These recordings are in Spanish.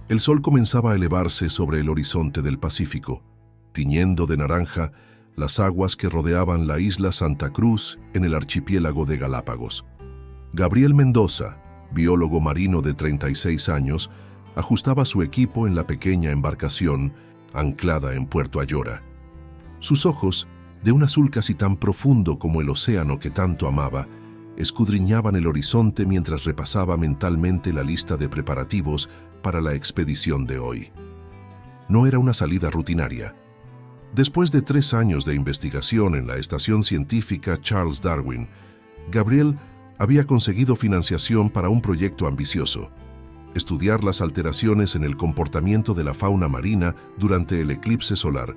El sol comenzaba a elevarse sobre el horizonte del Pacífico, tiñendo de naranja las aguas que rodeaban la isla Santa Cruz en el archipiélago de Galápagos. Gabriel Mendoza, biólogo marino de 36 años, ajustaba su equipo en la pequeña embarcación anclada en Puerto Ayora. Sus ojos, de un azul casi tan profundo como el océano que tanto amaba, escudriñaban el horizonte mientras repasaba mentalmente la lista de preparativos para la expedición de hoy. No era una salida rutinaria. Después de 3 años de investigación en la estación científica Charles Darwin, Gabriel había conseguido financiación para un proyecto ambicioso: estudiar las alteraciones en el comportamiento de la fauna marina durante el eclipse solar,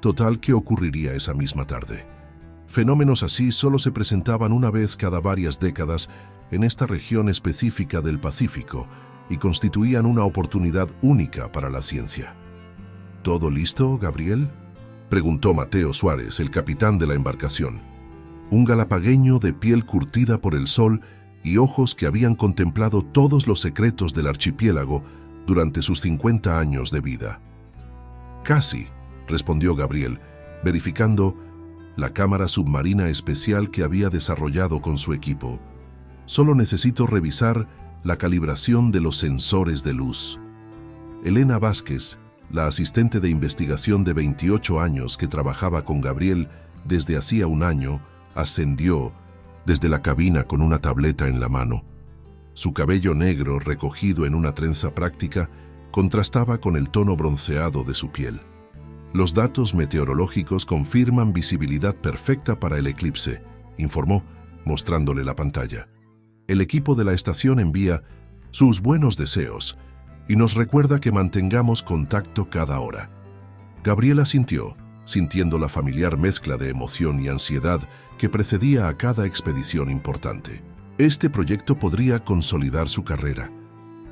total que ocurriría esa misma tarde. Fenómenos así solo se presentaban una vez cada varias décadas en esta región específica del Pacífico y constituían una oportunidad única para la ciencia. ¿Todo listo, Gabriel?, preguntó Mateo Suárez, el capitán de la embarcación, un galapagueño de piel curtida por el sol y ojos que habían contemplado todos los secretos del archipiélago durante sus 50 años de vida. Casi, respondió Gabriel, verificando la cámara submarina especial que había desarrollado con su equipo. Solo necesito revisar la calibración de los sensores de luz. Elena Vázquez, la asistente de investigación de 28 años que trabajaba con Gabriel desde hacía un año, ascendió desde la cabina con una tableta en la mano. Su cabello negro, recogido en una trenza práctica, contrastaba con el tono bronceado de su piel. Los datos meteorológicos confirman visibilidad perfecta para el eclipse, informó, mostrándole la pantalla. El equipo de la estación envía sus buenos deseos y nos recuerda que mantengamos contacto cada hora. Gabriel asintió, sintiendo la familiar mezcla de emoción y ansiedad que precedía a cada expedición importante. Este proyecto podría consolidar su carrera.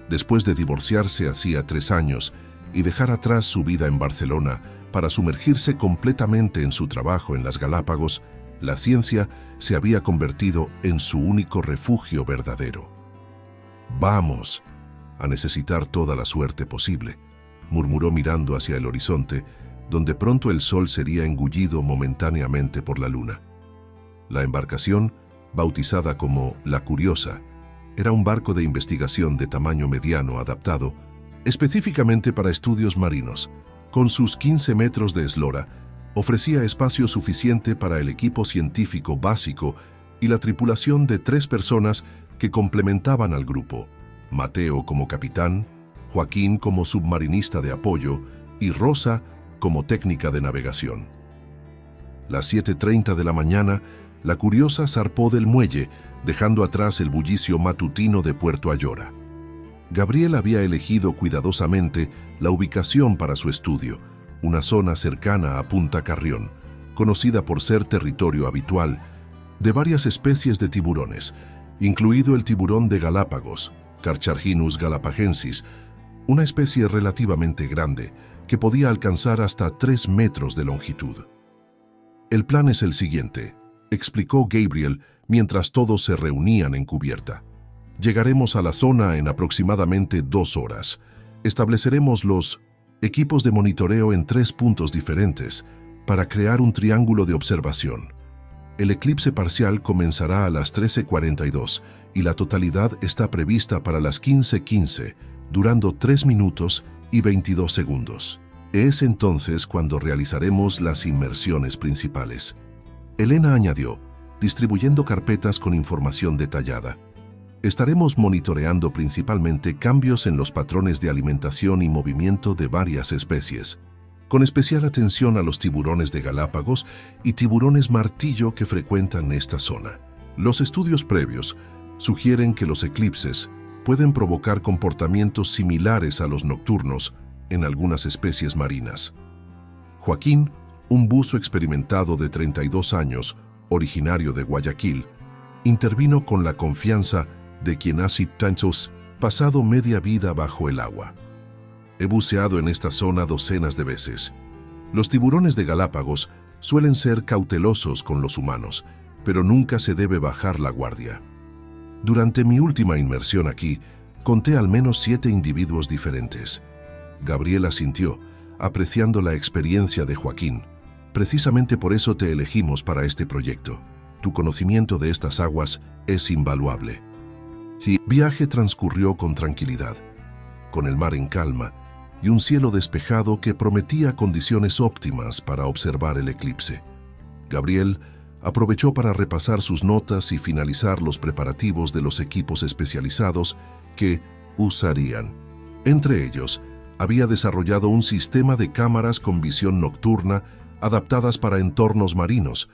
Después de divorciarse hacía 3 años y dejar atrás su vida en Barcelona para sumergirse completamente en su trabajo en las Galápagos, la ciencia se había convertido en su único refugio verdadero. «Vamos a necesitar toda la suerte posible», murmuró mirando hacia el horizonte, donde pronto el sol sería engullido momentáneamente por la luna. La embarcación, bautizada como La Curiosa, era un barco de investigación de tamaño mediano adaptado específicamente para estudios marinos. Con sus 15 metros de eslora, ofrecía espacio suficiente para el equipo científico básico y la tripulación de 3 personas que complementaban al grupo: Mateo como capitán, Joaquín como submarinista de apoyo y Rosa como técnica de navegación. Las 7:30 de la mañana, La Curiosa zarpó del muelle, dejando atrás el bullicio matutino de Puerto Ayora. Gabriel había elegido cuidadosamente la ubicación para su estudio, una zona cercana a Punta Carrión, conocida por ser territorio habitual de varias especies de tiburones, incluido el tiburón de Galápagos, Carcharhinus galapagensis, una especie relativamente grande que podía alcanzar hasta 3 metros de longitud. «El plan es el siguiente», explicó Gabriel mientras todos se reunían en cubierta. «Llegaremos a la zona en aproximadamente 2 horas. Estableceremos los equipos de monitoreo en 3 puntos diferentes para crear un triángulo de observación. El eclipse parcial comenzará a las 13:42 y la totalidad está prevista para las 15:15, durando 3 minutos y 22 segundos. Es entonces cuando realizaremos las inmersiones principales». Elena añadió, distribuyendo carpetas con información detallada. «Estaremos monitoreando principalmente cambios en los patrones de alimentación y movimiento de varias especies, con especial atención a los tiburones de Galápagos y tiburones martillo que frecuentan esta zona. Los estudios previos sugieren que los eclipses pueden provocar comportamientos similares a los nocturnos en algunas especies marinas». Joaquín, un buzo experimentado de 32 años, originario de Guayaquil, intervino con la confianza de quien ha pasado media vida bajo el agua. «He buceado en esta zona docenas de veces. Los tiburones de Galápagos suelen ser cautelosos con los humanos, pero nunca se debe bajar la guardia. Durante mi última inmersión aquí, Conté al menos 7 individuos diferentes. Gabriel asintió, apreciando la experiencia de Joaquín. Precisamente por eso te elegimos para este proyecto. Tu conocimiento de estas aguas es invaluable. El viaje transcurrió con tranquilidad, con el mar en calma y un cielo despejado que prometía condiciones óptimas para observar el eclipse. Gabriel aprovechó para repasar sus notas y finalizar los preparativos de los equipos especializados que usarían. Entre ellos, había desarrollado un sistema de cámaras con visión nocturna adaptadas para entornos marinos,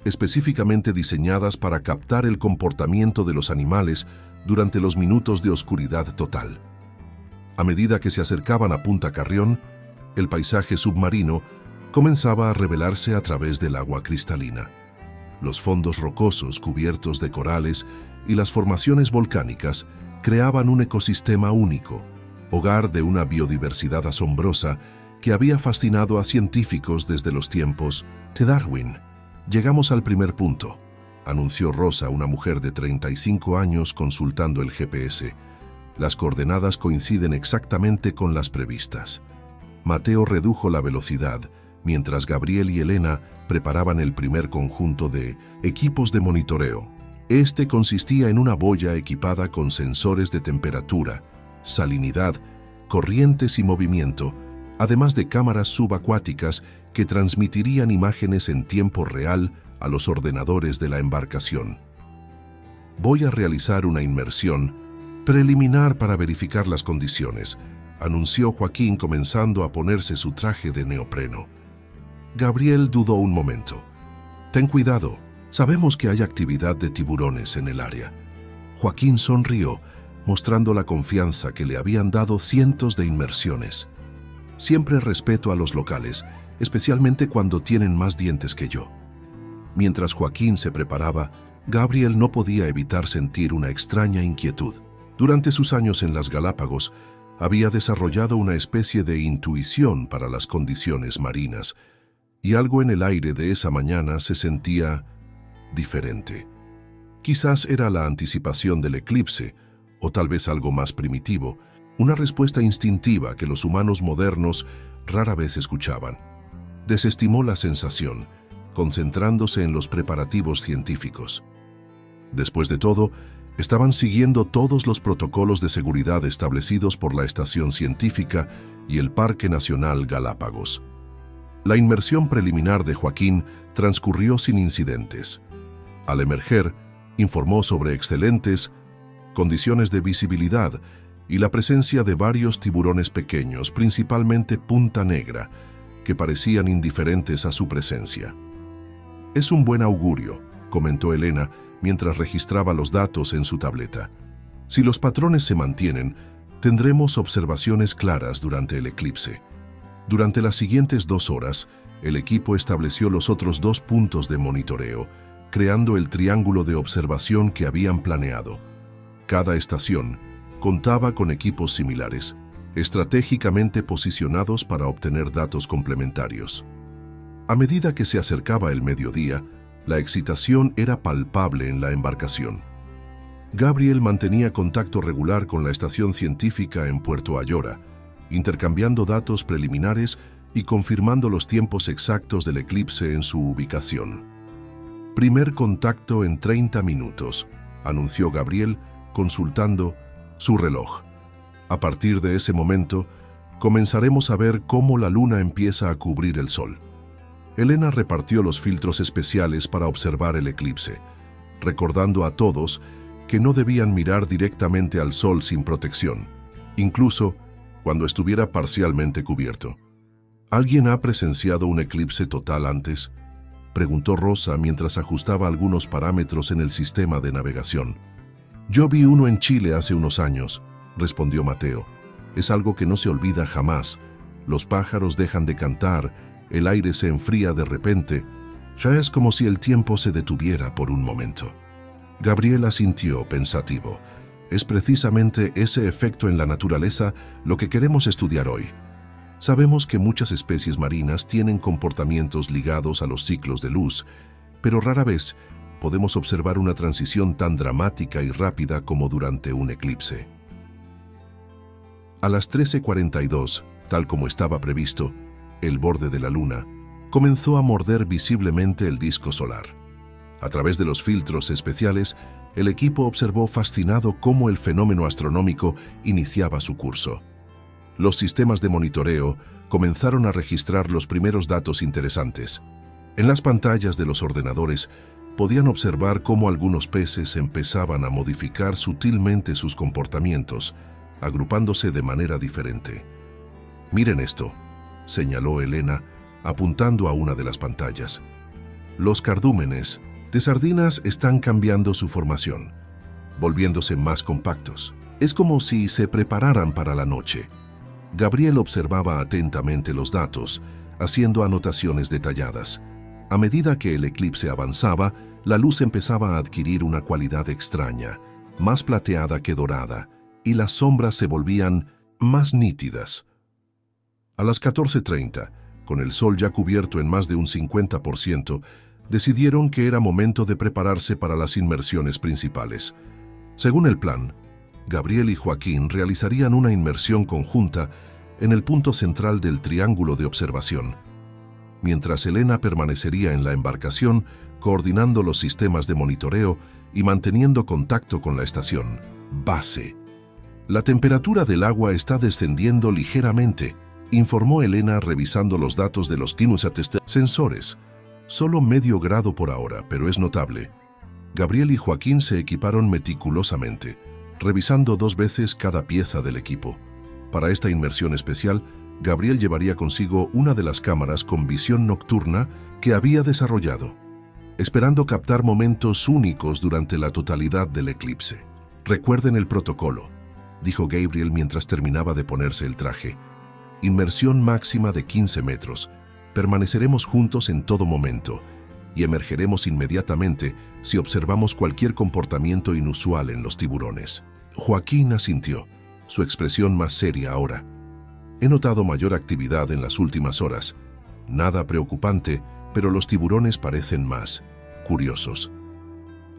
específicamente diseñadas para captar el comportamiento de los animales durante los minutos de oscuridad total. A medida que se acercaban a Punta Carrión, el paisaje submarino comenzaba a revelarse a través del agua cristalina. Los fondos rocosos cubiertos de corales y las formaciones volcánicas creaban un ecosistema único, hogar de una biodiversidad asombrosa que había fascinado a científicos desde los tiempos de Darwin. Llegamos al primer punto, anunció Rosa, una mujer de 35 años consultando el GPS. Las coordenadas coinciden exactamente con las previstas. Mateo redujo la velocidad, mientras Gabriel y Elena preparaban el primer conjunto de equipos de monitoreo. Este consistía en una boya equipada con sensores de temperatura, salinidad, corrientes y movimiento, además de cámaras subacuáticas que transmitirían imágenes en tiempo real a los ordenadores de la embarcación. Voy a realizar una inmersión preliminar para verificar las condiciones, anunció Joaquín, comenzando a ponerse su traje de neopreno. Gabriel dudó un momento. Ten cuidado, sabemos que hay actividad de tiburones en el área. Joaquín sonrió, mostrando la confianza que le habían dado cientos de inmersiones. Siempre respeto a los locales, especialmente cuando tienen más dientes que yo. Mientras Joaquín se preparaba, Gabriel no podía evitar sentir una extraña inquietud. Durante sus años en las Galápagos, había desarrollado una especie de intuición para las condiciones marinas, y algo en el aire de esa mañana se sentía diferente. Quizás era la anticipación del eclipse, o tal vez algo más primitivo, una respuesta instintiva que los humanos modernos rara vez escuchaban. Desestimó la sensación, concentrándose en los preparativos científicos. Después de todo, estaban siguiendo todos los protocolos de seguridad establecidos por la Estación Científica y el Parque Nacional Galápagos. La inmersión preliminar de Joaquín transcurrió sin incidentes. Al emerger, informó sobre excelentes condiciones de visibilidad y la presencia de varios tiburones pequeños, principalmente punta negra, que parecían indiferentes a su presencia. Es un buen augurio, comentó Elena mientras registraba los datos en su tableta. Si los patrones se mantienen, tendremos observaciones claras durante el eclipse. Durante las siguientes 2 horas, el equipo estableció los otros 2 puntos de monitoreo, creando el triángulo de observación que habían planeado. Cada estación contaba con equipos similares, estratégicamente posicionados para obtener datos complementarios. A medida que se acercaba el mediodía, la excitación era palpable en la embarcación. Gabriel mantenía contacto regular con la estación científica en Puerto Ayora, intercambiando datos preliminares y confirmando los tiempos exactos del eclipse en su ubicación. Primer contacto en 30 minutos, anunció Gabriel, consultando su reloj. A partir de ese momento, comenzaremos a ver cómo la luna empieza a cubrir el sol. Elena repartió los filtros especiales para observar el eclipse, recordando a todos que no debían mirar directamente al sol sin protección, incluso cuando estuviera parcialmente cubierto. ¿Alguien ha presenciado un eclipse total antes?, preguntó Rosa mientras ajustaba algunos parámetros en el sistema de navegación. Yo vi uno en Chile hace unos años, respondió Mateo. Es algo que no se olvida jamás. Los pájaros dejan de cantar, el aire se enfría de repente. Ya es como si el tiempo se detuviera por un momento. Gabriel asintió pensativo. Es precisamente ese efecto en la naturaleza lo que queremos estudiar hoy. Sabemos que muchas especies marinas tienen comportamientos ligados a los ciclos de luz, pero rara vez podemos observar una transición tan dramática y rápida como durante un eclipse. A las 13:42, tal como estaba previsto, el borde de la luna comenzó a morder visiblemente el disco solar. A través de los filtros especiales, el equipo observó fascinado cómo el fenómeno astronómico iniciaba su curso. Los sistemas de monitoreo comenzaron a registrar los primeros datos interesantes. En las pantallas de los ordenadores podían observar cómo algunos peces empezaban a modificar sutilmente sus comportamientos, agrupándose de manera diferente. «Miren esto», señaló Elena, apuntando a una de las pantallas. «Los cardúmenes de sardinas están cambiando su formación, volviéndose más compactos. Es como si se prepararan para la noche». Gabriel observaba atentamente los datos, haciendo anotaciones detalladas. A medida que el eclipse avanzaba, la luz empezaba a adquirir una cualidad extraña, más plateada que dorada, y las sombras se volvían más nítidas. A las 14:30, con el sol ya cubierto en más de un 50%, decidieron que era momento de prepararse para las inmersiones principales. Según el plan, Gabriel y Joaquín realizarían una inmersión conjunta en el punto central del triángulo de observación, mientras Elena permanecería en la embarcación coordinando los sistemas de monitoreo y manteniendo contacto con la estación base. «La temperatura del agua está descendiendo ligeramente», informó Elena revisando los datos de los sensores. «Solo medio grado por ahora, pero es notable». Gabriel y Joaquín se equiparon meticulosamente, revisando 2 veces cada pieza del equipo. Para esta inmersión especial, Gabriel llevaría consigo una de las cámaras con visión nocturna que había desarrollado, esperando captar momentos únicos durante la totalidad del eclipse. «Recuerden el protocolo», dijo Gabriel mientras terminaba de ponerse el traje. «Inmersión máxima de 15 metros. Permaneceremos juntos en todo momento y emergeremos inmediatamente si observamos cualquier comportamiento inusual en los tiburones». Joaquín asintió, su expresión más seria ahora. «He notado mayor actividad en las últimas horas. Nada preocupante, pero los tiburones parecen más curiosos».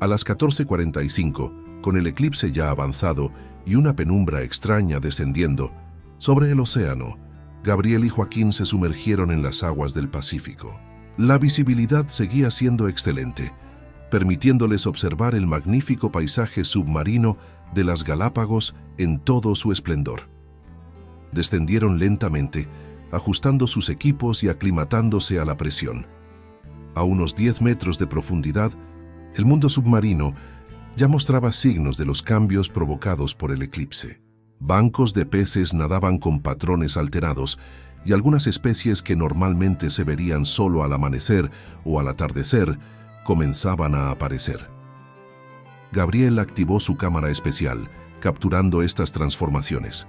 A las 14:45, con el eclipse ya avanzado y una penumbra extraña descendiendo sobre el océano, Gabriel y Joaquín se sumergieron en las aguas del Pacífico. La visibilidad seguía siendo excelente, permitiéndoles observar el magnífico paisaje submarino de las Galápagos en todo su esplendor. Descendieron lentamente, ajustando sus equipos y aclimatándose a la presión. A unos 10 metros de profundidad, el mundo submarino ya mostraba signos de los cambios provocados por el eclipse. Bancos de peces nadaban con patrones alterados y algunas especies que normalmente se verían solo al amanecer o al atardecer comenzaban a aparecer. Gabriel activó su cámara especial, capturando estas transformaciones.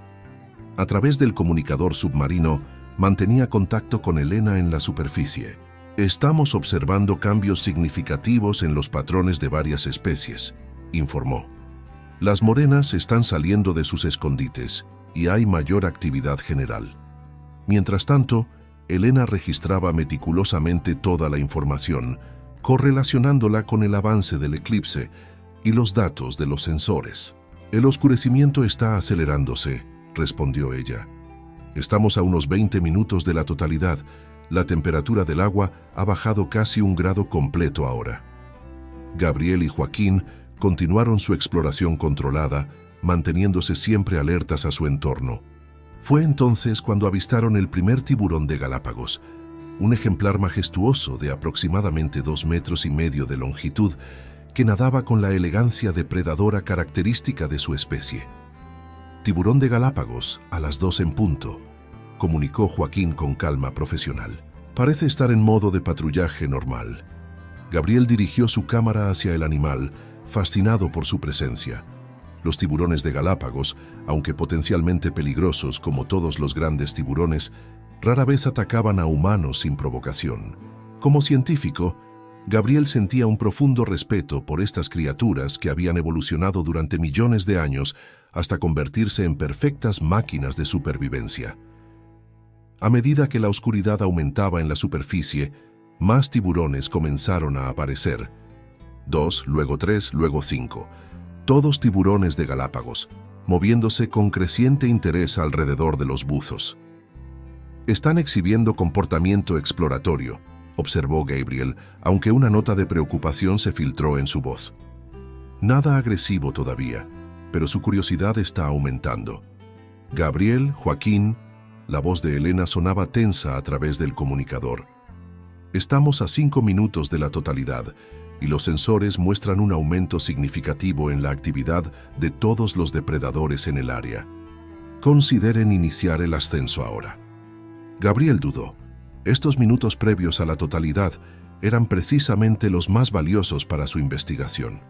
A través del comunicador submarino, mantenía contacto con Elena en la superficie. «Estamos observando cambios significativos en los patrones de varias especies», informó. «Las morenas están saliendo de sus escondites y hay mayor actividad general». Mientras tanto, Elena registraba meticulosamente toda la información, correlacionándola con el avance del eclipse y los datos de los sensores. «El oscurecimiento está acelerándose», respondió ella. «Estamos a unos 20 minutos de la totalidad. La temperatura del agua ha bajado casi 1 grado completo ahora». Gabriel y Joaquín continuaron su exploración controlada, manteniéndose siempre alertas a su entorno. Fue entonces cuando avistaron el primer tiburón de Galápagos, un ejemplar majestuoso de aproximadamente 2,5 metros de longitud, que nadaba con la elegancia depredadora característica de su especie. «Tiburón de Galápagos, a las 2 en punto», comunicó Joaquín con calma profesional. «Parece estar en modo de patrullaje normal». Gabriel dirigió su cámara hacia el animal, fascinado por su presencia. Los tiburones de Galápagos, aunque potencialmente peligrosos como todos los grandes tiburones, rara vez atacaban a humanos sin provocación. Como científico, Gabriel sentía un profundo respeto por estas criaturas que habían evolucionado durante millones de años hasta convertirse en perfectas máquinas de supervivencia. A medida que la oscuridad aumentaba en la superficie, más tiburones comenzaron a aparecer. 2, luego 3, luego 5. todos tiburones de Galápagos, moviéndose con creciente interés alrededor de los buzos. «Están exhibiendo comportamiento exploratorio», observó Gabriel, aunque una nota de preocupación se filtró en su voz. Nada agresivo todavía, pero su curiosidad está aumentando. «Gabriel, Joaquín», la voz de Elena sonaba tensa a través del comunicador. «Estamos a 5 minutos de la totalidad y los sensores muestran un aumento significativo en la actividad de todos los depredadores en el área. Consideren iniciar el ascenso ahora». Gabriel dudó. Estos minutos previos a la totalidad eran precisamente los más valiosos para su investigación.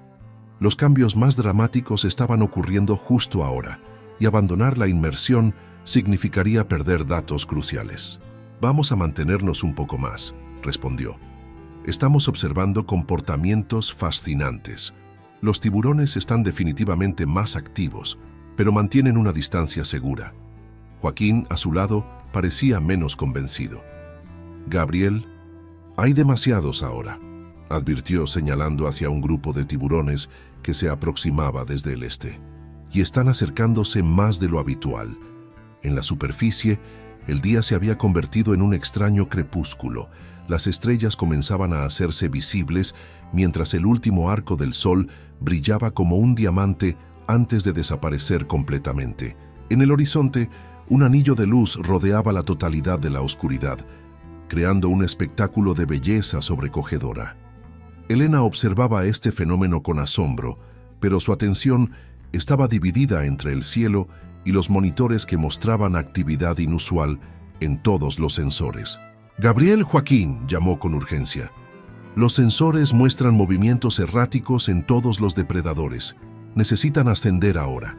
Los cambios más dramáticos estaban ocurriendo justo ahora, y abandonar la inmersión significaría perder datos cruciales. «Vamos a mantenernos un poco más», respondió. «Estamos observando comportamientos fascinantes. Los tiburones están definitivamente más activos, pero mantienen una distancia segura». Joaquín, a su lado, parecía menos convencido. «Gabriel, hay demasiados ahora», advirtió señalando hacia un grupo de tiburones que se aproximaba desde el este. «Y están acercándose más de lo habitual. En la superficie, el día se había convertido en un extraño crepúsculo. Las estrellas comenzaban a hacerse visibles mientras el último arco del sol brillaba como un diamante antes de desaparecer completamente. En el horizonte, un anillo de luz rodeaba la totalidad de la oscuridad, creando un espectáculo de belleza sobrecogedora». Elena observaba este fenómeno con asombro, pero su atención estaba dividida entre el cielo y los monitores que mostraban actividad inusual en todos los sensores. «Gabriel, Joaquín», llamó con urgencia. «Los sensores muestran movimientos erráticos en todos los depredadores. Necesitan ascender ahora».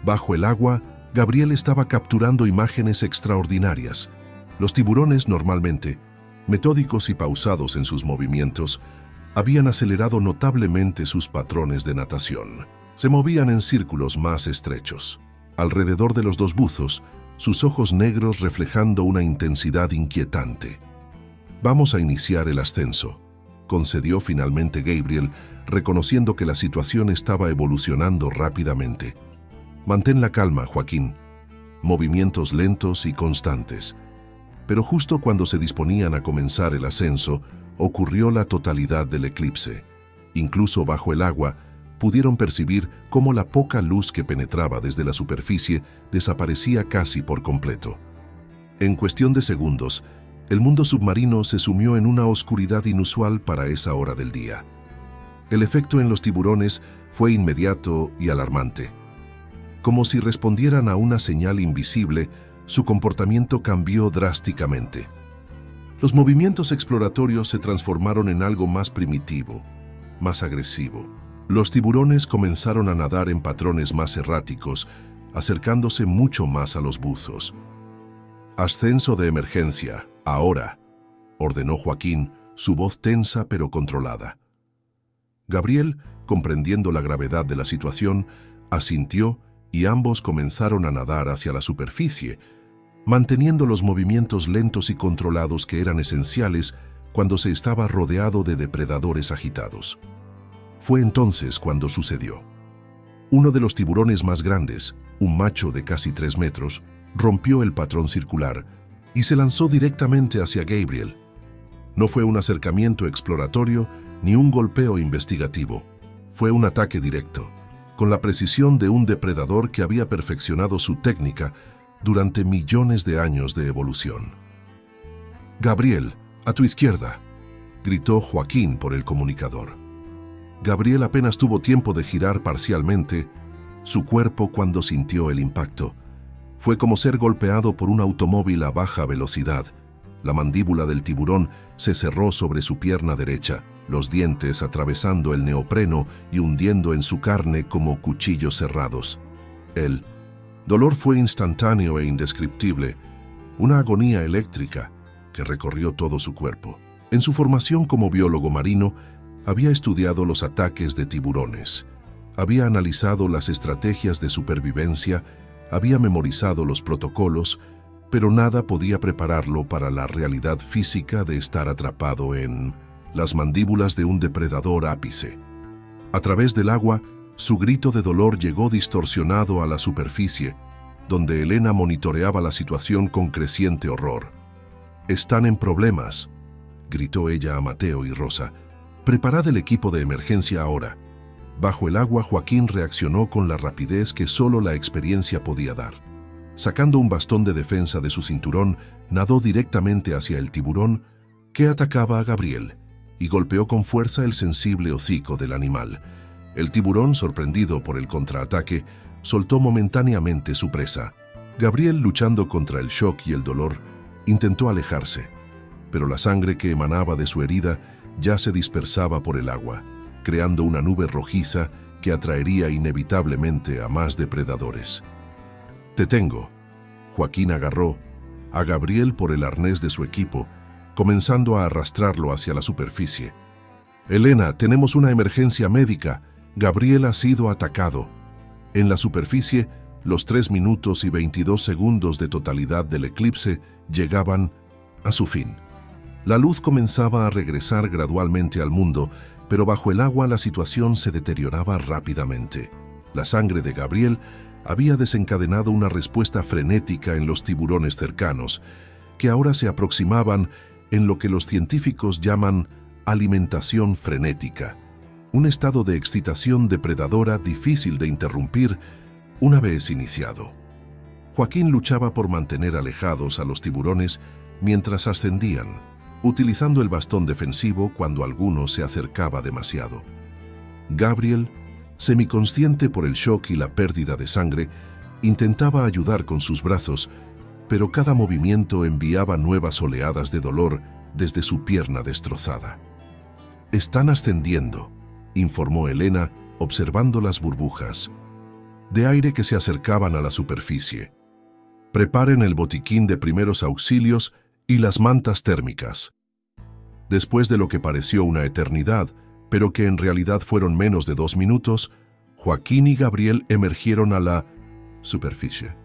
Bajo el agua, Gabriel estaba capturando imágenes extraordinarias. Los tiburones, normalmente metódicos y pausados en sus movimientos, habían acelerado notablemente sus patrones de natación. Se movían en círculos más estrechos. Alrededor de los dos buzos, sus ojos negros reflejando una intensidad inquietante. «Vamos a iniciar el ascenso», concedió finalmente Gabriel, reconociendo que la situación estaba evolucionando rápidamente. «Mantén la calma, Joaquín. Movimientos lentos y constantes». Pero justo cuando se disponían a comenzar el ascenso, ocurrió la totalidad del eclipse. Incluso bajo el agua, pudieron percibir cómo la poca luz que penetraba desde la superficie desaparecía casi por completo. En cuestión de segundos, el mundo submarino se sumió en una oscuridad inusual para esa hora del día. El efecto en los tiburones fue inmediato y alarmante. Como si respondieran a una señal invisible, su comportamiento cambió drásticamente. Los movimientos exploratorios se transformaron en algo más primitivo, más agresivo. Los tiburones comenzaron a nadar en patrones más erráticos, acercándose mucho más a los buzos. «Ascenso de emergencia, ahora», ordenó Joaquín, su voz tensa pero controlada. Gabriel, comprendiendo la gravedad de la situación, asintió y ambos comenzaron a nadar hacia la superficie, manteniendo los movimientos lentos y controlados que eran esenciales cuando se estaba rodeado de depredadores agitados. Fue entonces cuando sucedió. Uno de los tiburones más grandes, un macho de casi 3 metros, rompió el patrón circular y se lanzó directamente hacia Gabriel. No fue un acercamiento exploratorio ni un golpeo investigativo. Fue un ataque directo, con la precisión de un depredador que había perfeccionado su técnica durante millones de años de evolución. «Gabriel, a tu izquierda», gritó Joaquín por el comunicador. Gabriel apenas tuvo tiempo de girar parcialmente su cuerpo cuando sintió el impacto. Fue como ser golpeado por un automóvil a baja velocidad. La mandíbula del tiburón se cerró sobre su pierna derecha, los dientes atravesando el neopreno y hundiendo en su carne como cuchillos cerrados. El dolor fue instantáneo e indescriptible, una agonía eléctrica que recorrió todo su cuerpo. En su formación como biólogo marino, había estudiado los ataques de tiburones, había analizado las estrategias de supervivencia, había memorizado los protocolos, pero nada podía prepararlo para la realidad física de estar atrapado en las mandíbulas de un depredador ápice. A través del agua, Su grito de dolor llegó distorsionado a la superficie, donde Elena monitoreaba la situación con creciente horror. «Están en problemas», gritó ella a Mateo y Rosa. «Preparad el equipo de emergencia ahora». Bajo el agua, Joaquín reaccionó con la rapidez que solo la experiencia podía dar. Sacando un bastón de defensa de su cinturón, nadó directamente hacia el tiburón que atacaba a Gabriel y golpeó con fuerza el sensible hocico del animal. El tiburón, sorprendido por el contraataque, soltó momentáneamente su presa. Gabriel, luchando contra el shock y el dolor, intentó alejarse, pero la sangre que emanaba de su herida ya se dispersaba por el agua, creando una nube rojiza que atraería inevitablemente a más depredadores. «Te tengo». Joaquín agarró a Gabriel por el arnés de su equipo, comenzando a arrastrarlo hacia la superficie. «Elena, tenemos una emergencia médica. Gabriel ha sido atacado». En la superficie, los 3 minutos y 22 segundos de totalidad del eclipse llegaban a su fin. La luz comenzaba a regresar gradualmente al mundo, pero bajo el agua la situación se deterioraba rápidamente. La sangre de Gabriel había desencadenado una respuesta frenética en los tiburones cercanos, que ahora se aproximaban en lo que los científicos llaman alimentación frenética, un estado de excitación depredadora difícil de interrumpir una vez iniciado. Joaquín luchaba por mantener alejados a los tiburones mientras ascendían, utilizando el bastón defensivo cuando alguno se acercaba demasiado. Gabriel, semiconsciente por el shock y la pérdida de sangre, intentaba ayudar con sus brazos, pero cada movimiento enviaba nuevas oleadas de dolor desde su pierna destrozada. «Están ascendiendo», informó Elena, observando las burbujas de aire que se acercaban a la superficie. «Preparen el botiquín de primeros auxilios y las mantas térmicas». Después de lo que pareció una eternidad, pero que en realidad fueron menos de 2 minutos, Joaquín y Gabriel emergieron a la superficie.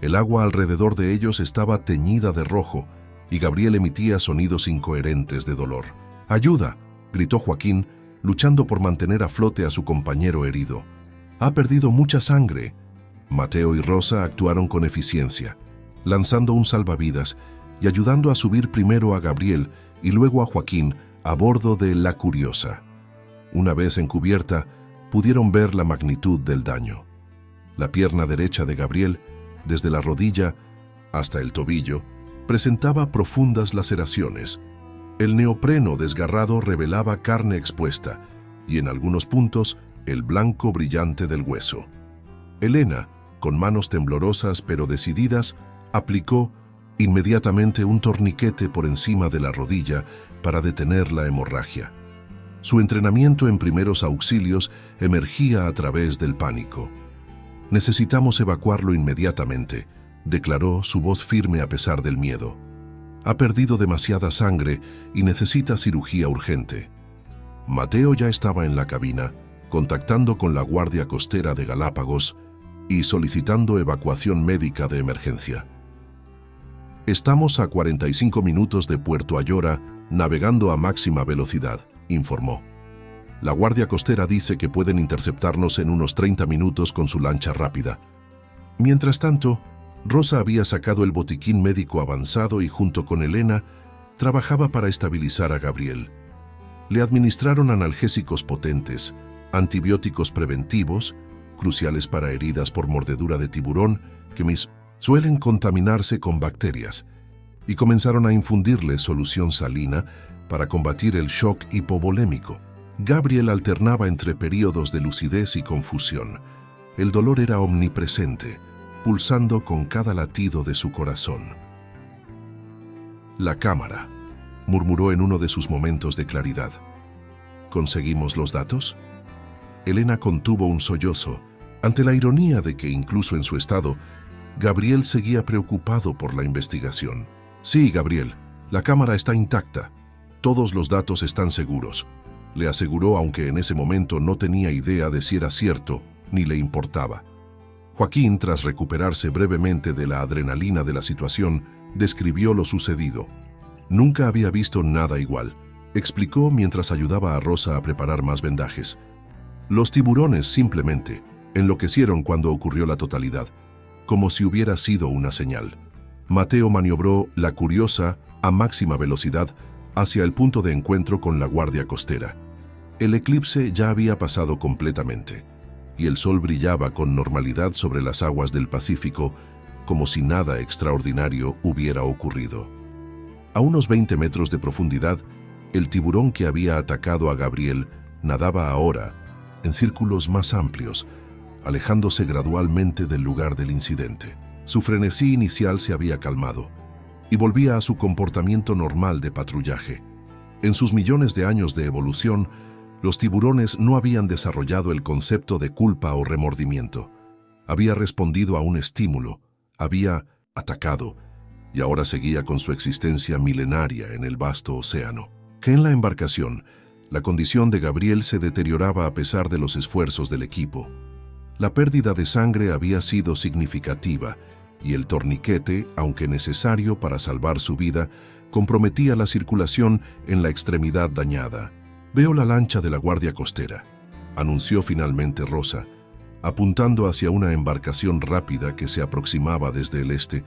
El agua alrededor de ellos estaba teñida de rojo y Gabriel emitía sonidos incoherentes de dolor. «¡Ayuda!», gritó Joaquín, luchando por mantener a flote a su compañero herido. «Ha perdido mucha sangre». Mateo y Rosa actuaron con eficiencia, lanzando un salvavidas y ayudando a subir primero a Gabriel y luego a Joaquín a bordo de La Curiosa. Una vez en cubierta, pudieron ver la magnitud del daño. La pierna derecha de Gabriel, desde la rodilla hasta el tobillo, presentaba profundas laceraciones. El neopreno desgarrado revelaba carne expuesta y en algunos puntos el blanco brillante del hueso. Elena, con manos temblorosas pero decididas, aplicó inmediatamente un torniquete por encima de la rodilla para detener la hemorragia. Su entrenamiento en primeros auxilios emergía a través del pánico. «Necesitamos evacuarlo inmediatamente», declaró, su voz firme a pesar del miedo. «Ha perdido demasiada sangre y necesita cirugía urgente». Mateo ya estaba en la cabina, contactando con la Guardia Costera de Galápagos y solicitando evacuación médica de emergencia. «Estamos a 45 minutos de Puerto Ayora, navegando a máxima velocidad», informó. «La Guardia Costera dice que pueden interceptarnos en unos 30 minutos con su lancha rápida». Mientras tanto, Rosa había sacado el botiquín médico avanzado y junto con Elena trabajaba para estabilizar a Gabriel. Le administraron analgésicos potentes, antibióticos preventivos, cruciales para heridas por mordedura de tiburón, que suelen contaminarse con bacterias, y comenzaron a infundirle solución salina para combatir el shock hipovolémico. Gabriel alternaba entre períodos de lucidez y confusión. El dolor era omnipresente, pulsando con cada latido de su corazón. «La cámara», murmuró en uno de sus momentos de claridad. «¿Conseguimos los datos?». Elena contuvo un sollozo ante la ironía de que incluso en su estado, Gabriel seguía preocupado por la investigación. «Sí, Gabriel, la cámara está intacta. Todos los datos están seguros», le aseguró, aunque en ese momento no tenía idea de si era cierto ni le importaba. Joaquín, tras recuperarse brevemente de la adrenalina de la situación, describió lo sucedido. «Nunca había visto nada igual», explicó mientras ayudaba a Rosa a preparar más vendajes. Los tiburones simplemente enloquecieron cuando ocurrió la totalidad, como si hubiera sido una señal. Mateo maniobró la Curiosa a máxima velocidad hacia el punto de encuentro con la guardia costera. El eclipse ya había pasado completamente, y el sol brillaba con normalidad sobre las aguas del Pacífico, como si nada extraordinario hubiera ocurrido. A unos 20 metros de profundidad, el tiburón que había atacado a Gabriel nadaba ahora en círculos más amplios, alejándose gradualmente del lugar del incidente. Su frenesí inicial se había calmado y volvía a su comportamiento normal de patrullaje. En sus millones de años de evolución, los tiburones no habían desarrollado el concepto de culpa o remordimiento. Había respondido a un estímulo, había atacado, y ahora seguía con su existencia milenaria en el vasto océano. Que en la embarcación, la condición de Gabriel se deterioraba a pesar de los esfuerzos del equipo. La pérdida de sangre había sido significativa, y el torniquete, aunque necesario para salvar su vida, comprometía la circulación en la extremidad dañada. «Veo la lancha de la Guardia Costera», anunció finalmente Rosa, apuntando hacia una embarcación rápida que se aproximaba desde el este,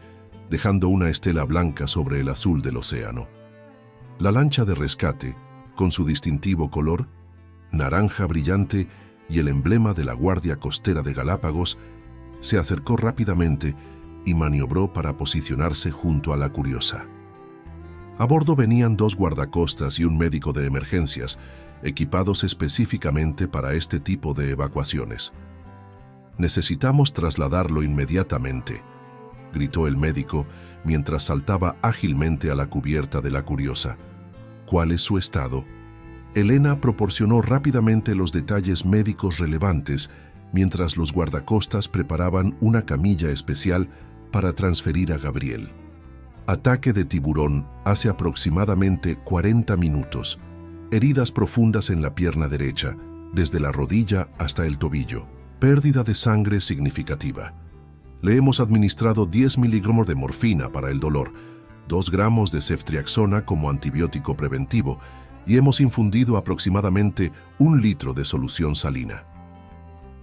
dejando una estela blanca sobre el azul del océano. La lancha de rescate, con su distintivo color, naranja brillante y el emblema de la Guardia Costera de Galápagos, se acercó rápidamente y maniobró para posicionarse junto a la Curiosa. A bordo venían 2 guardacostas y un médico de emergencias, equipados específicamente para este tipo de evacuaciones. «Necesitamos trasladarlo inmediatamente», gritó el médico mientras saltaba ágilmente a la cubierta de la Curiosa. «¿Cuál es su estado?». Elena proporcionó rápidamente los detalles médicos relevantes mientras los guardacostas preparaban una camilla especial para transferir a Gabriel. Ataque de tiburón hace aproximadamente 40 minutos. Heridas profundas en la pierna derecha, desde la rodilla hasta el tobillo. Pérdida de sangre significativa. Le hemos administrado 10 miligramos de morfina para el dolor, 2 gramos de ceftriaxona como antibiótico preventivo y hemos infundido aproximadamente 1 litro de solución salina.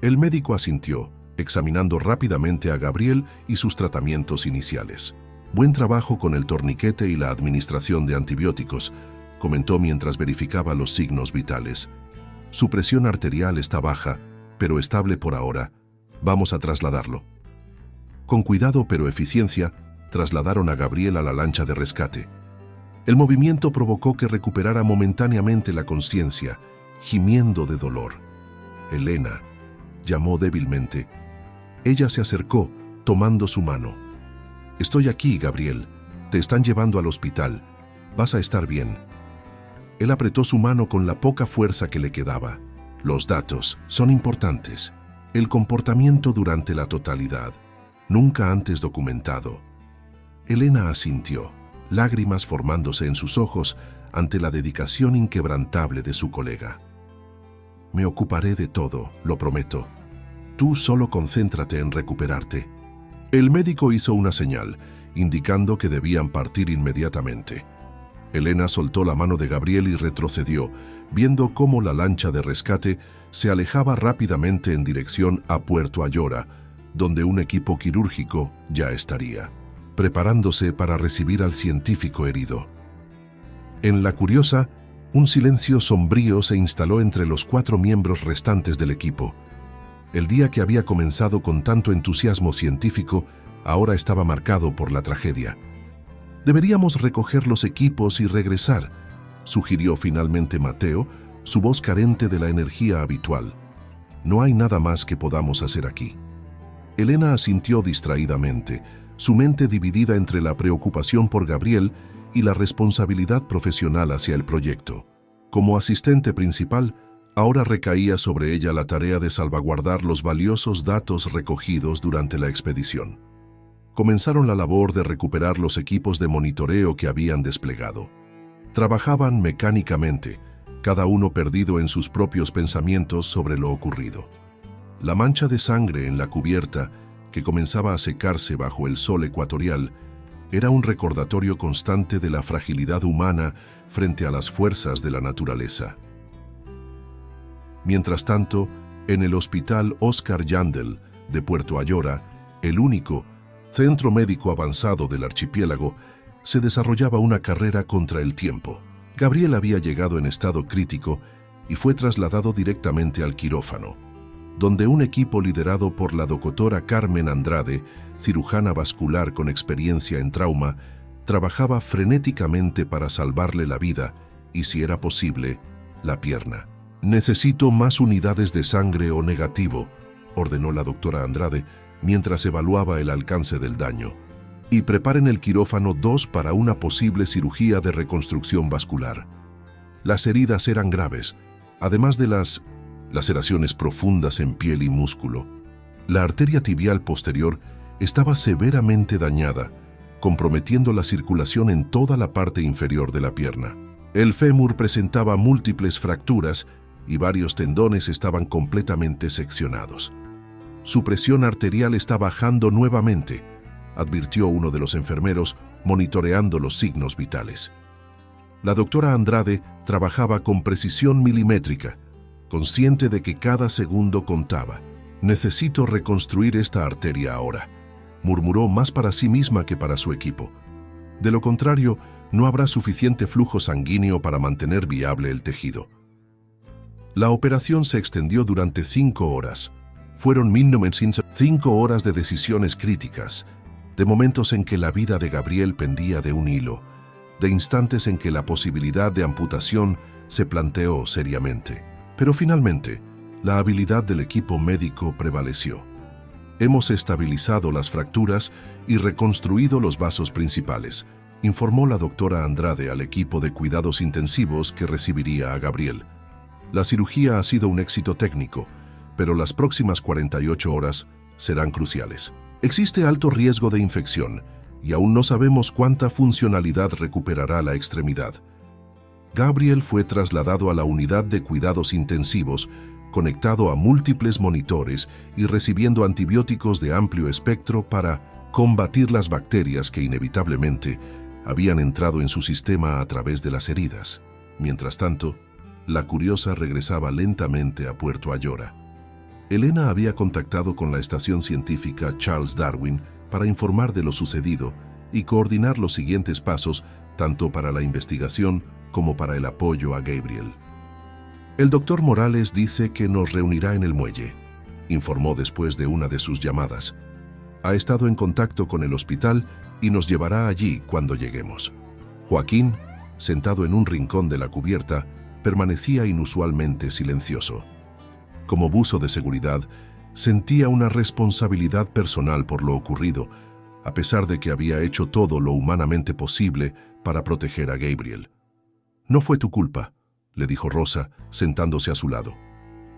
El médico asintió, examinando rápidamente a Gabriel y sus tratamientos iniciales. «Buen trabajo con el torniquete y la administración de antibióticos», comentó mientras verificaba los signos vitales. «Su presión arterial está baja, pero estable por ahora. Vamos a trasladarlo». Con cuidado pero eficiencia, trasladaron a Gabriel a la lancha de rescate. El movimiento provocó que recuperara momentáneamente la conciencia, gimiendo de dolor. «Elena», llamó débilmente. Ella se acercó, tomando su mano. «Estoy aquí, Gabriel. Te están llevando al hospital. Vas a estar bien». Él apretó su mano con la poca fuerza que le quedaba. «Los datos son importantes. El comportamiento durante la totalidad, nunca antes documentado». Elena asintió, lágrimas formándose en sus ojos ante la dedicación inquebrantable de su colega. «Me ocuparé de todo, lo prometo. Tú solo concéntrate en recuperarte». El médico hizo una señal, indicando que debían partir inmediatamente. Elena soltó la mano de Gabriel y retrocedió, viendo cómo la lancha de rescate se alejaba rápidamente en dirección a Puerto Ayora, donde un equipo quirúrgico ya estaría, preparándose para recibir al científico herido. En la Curiosa, un silencio sombrío se instaló entre los 4 miembros restantes del equipo. El día que había comenzado con tanto entusiasmo científico, ahora estaba marcado por la tragedia. «Deberíamos recoger los equipos y regresar», sugirió finalmente Mateo, su voz carente de la energía habitual. «No hay nada más que podamos hacer aquí». Elena asintió distraídamente, su mente dividida entre la preocupación por Gabriel y la responsabilidad profesional hacia el proyecto. Como asistente principal, ahora recaía sobre ella la tarea de salvaguardar los valiosos datos recogidos durante la expedición. Comenzaron la labor de recuperar los equipos de monitoreo que habían desplegado. Trabajaban mecánicamente, cada uno perdido en sus propios pensamientos sobre lo ocurrido. La mancha de sangre en la cubierta, que comenzaba a secarse bajo el sol ecuatorial, era un recordatorio constante de la fragilidad humana frente a las fuerzas de la naturaleza. Mientras tanto, En el Hospital Oscar Yandel de Puerto Ayora, el único centro médico avanzado del archipiélago, se desarrollaba una carrera contra el tiempo. Gabriel había llegado en estado crítico y fue trasladado directamente al quirófano, donde un equipo liderado por la doctora Carmen Andrade, cirujana vascular con experiencia en trauma, trabajaba frenéticamente para salvarle la vida y, si era posible, la pierna. «Necesito más unidades de sangre O negativo», ordenó la doctora Andrade mientras evaluaba el alcance del daño. «Y preparen el quirófano 2 para una posible cirugía de reconstrucción vascular». Las heridas eran graves, además de las laceraciones profundas en piel y músculo. La arteria tibial posterior estaba severamente dañada, comprometiendo la circulación en toda la parte inferior de la pierna. El fémur presentaba múltiples fracturas y varios tendones estaban completamente seccionados. «Su presión arterial está bajando nuevamente», advirtió uno de los enfermeros, monitoreando los signos vitales. La doctora Andrade trabajaba con precisión milimétrica, consciente de que cada segundo contaba. «Necesito reconstruir esta arteria ahora», murmuró más para sí misma que para su equipo. «De lo contrario, no habrá suficiente flujo sanguíneo para mantener viable el tejido». La operación se extendió durante 5 horas. Fueron 5 horas de decisiones críticas, de momentos en que la vida de Gabriel pendía de un hilo, de instantes en que la posibilidad de amputación se planteó seriamente. Pero finalmente, la habilidad del equipo médico prevaleció. «Hemos estabilizado las fracturas y reconstruido los vasos principales», informó la doctora Andrade al equipo de cuidados intensivos que recibiría a Gabriel. «La cirugía ha sido un éxito técnico, pero las próximas 48 horas serán cruciales. Existe alto riesgo de infección y aún no sabemos cuánta funcionalidad recuperará la extremidad». Gabriel fue trasladado a la unidad de cuidados intensivos, conectado a múltiples monitores y recibiendo antibióticos de amplio espectro para combatir las bacterias que inevitablemente habían entrado en su sistema a través de las heridas. Mientras tanto, la curiosa regresaba lentamente a Puerto Ayora. Elena había contactado con la estación científica Charles Darwin para informar de lo sucedido y coordinar los siguientes pasos tanto para la investigación como para el apoyo a Gabriel. «El doctor Morales dice que nos reunirá en el muelle», informó después de una de sus llamadas. «Ha estado en contacto con el hospital y nos llevará allí cuando lleguemos». Joaquín, sentado en un rincón de la cubierta, permanecía inusualmente silencioso. Como buzo de seguridad, sentía una responsabilidad personal por lo ocurrido, a pesar de que había hecho todo lo humanamente posible para proteger a Gabriel. «No fue tu culpa», le dijo Rosa, sentándose a su lado.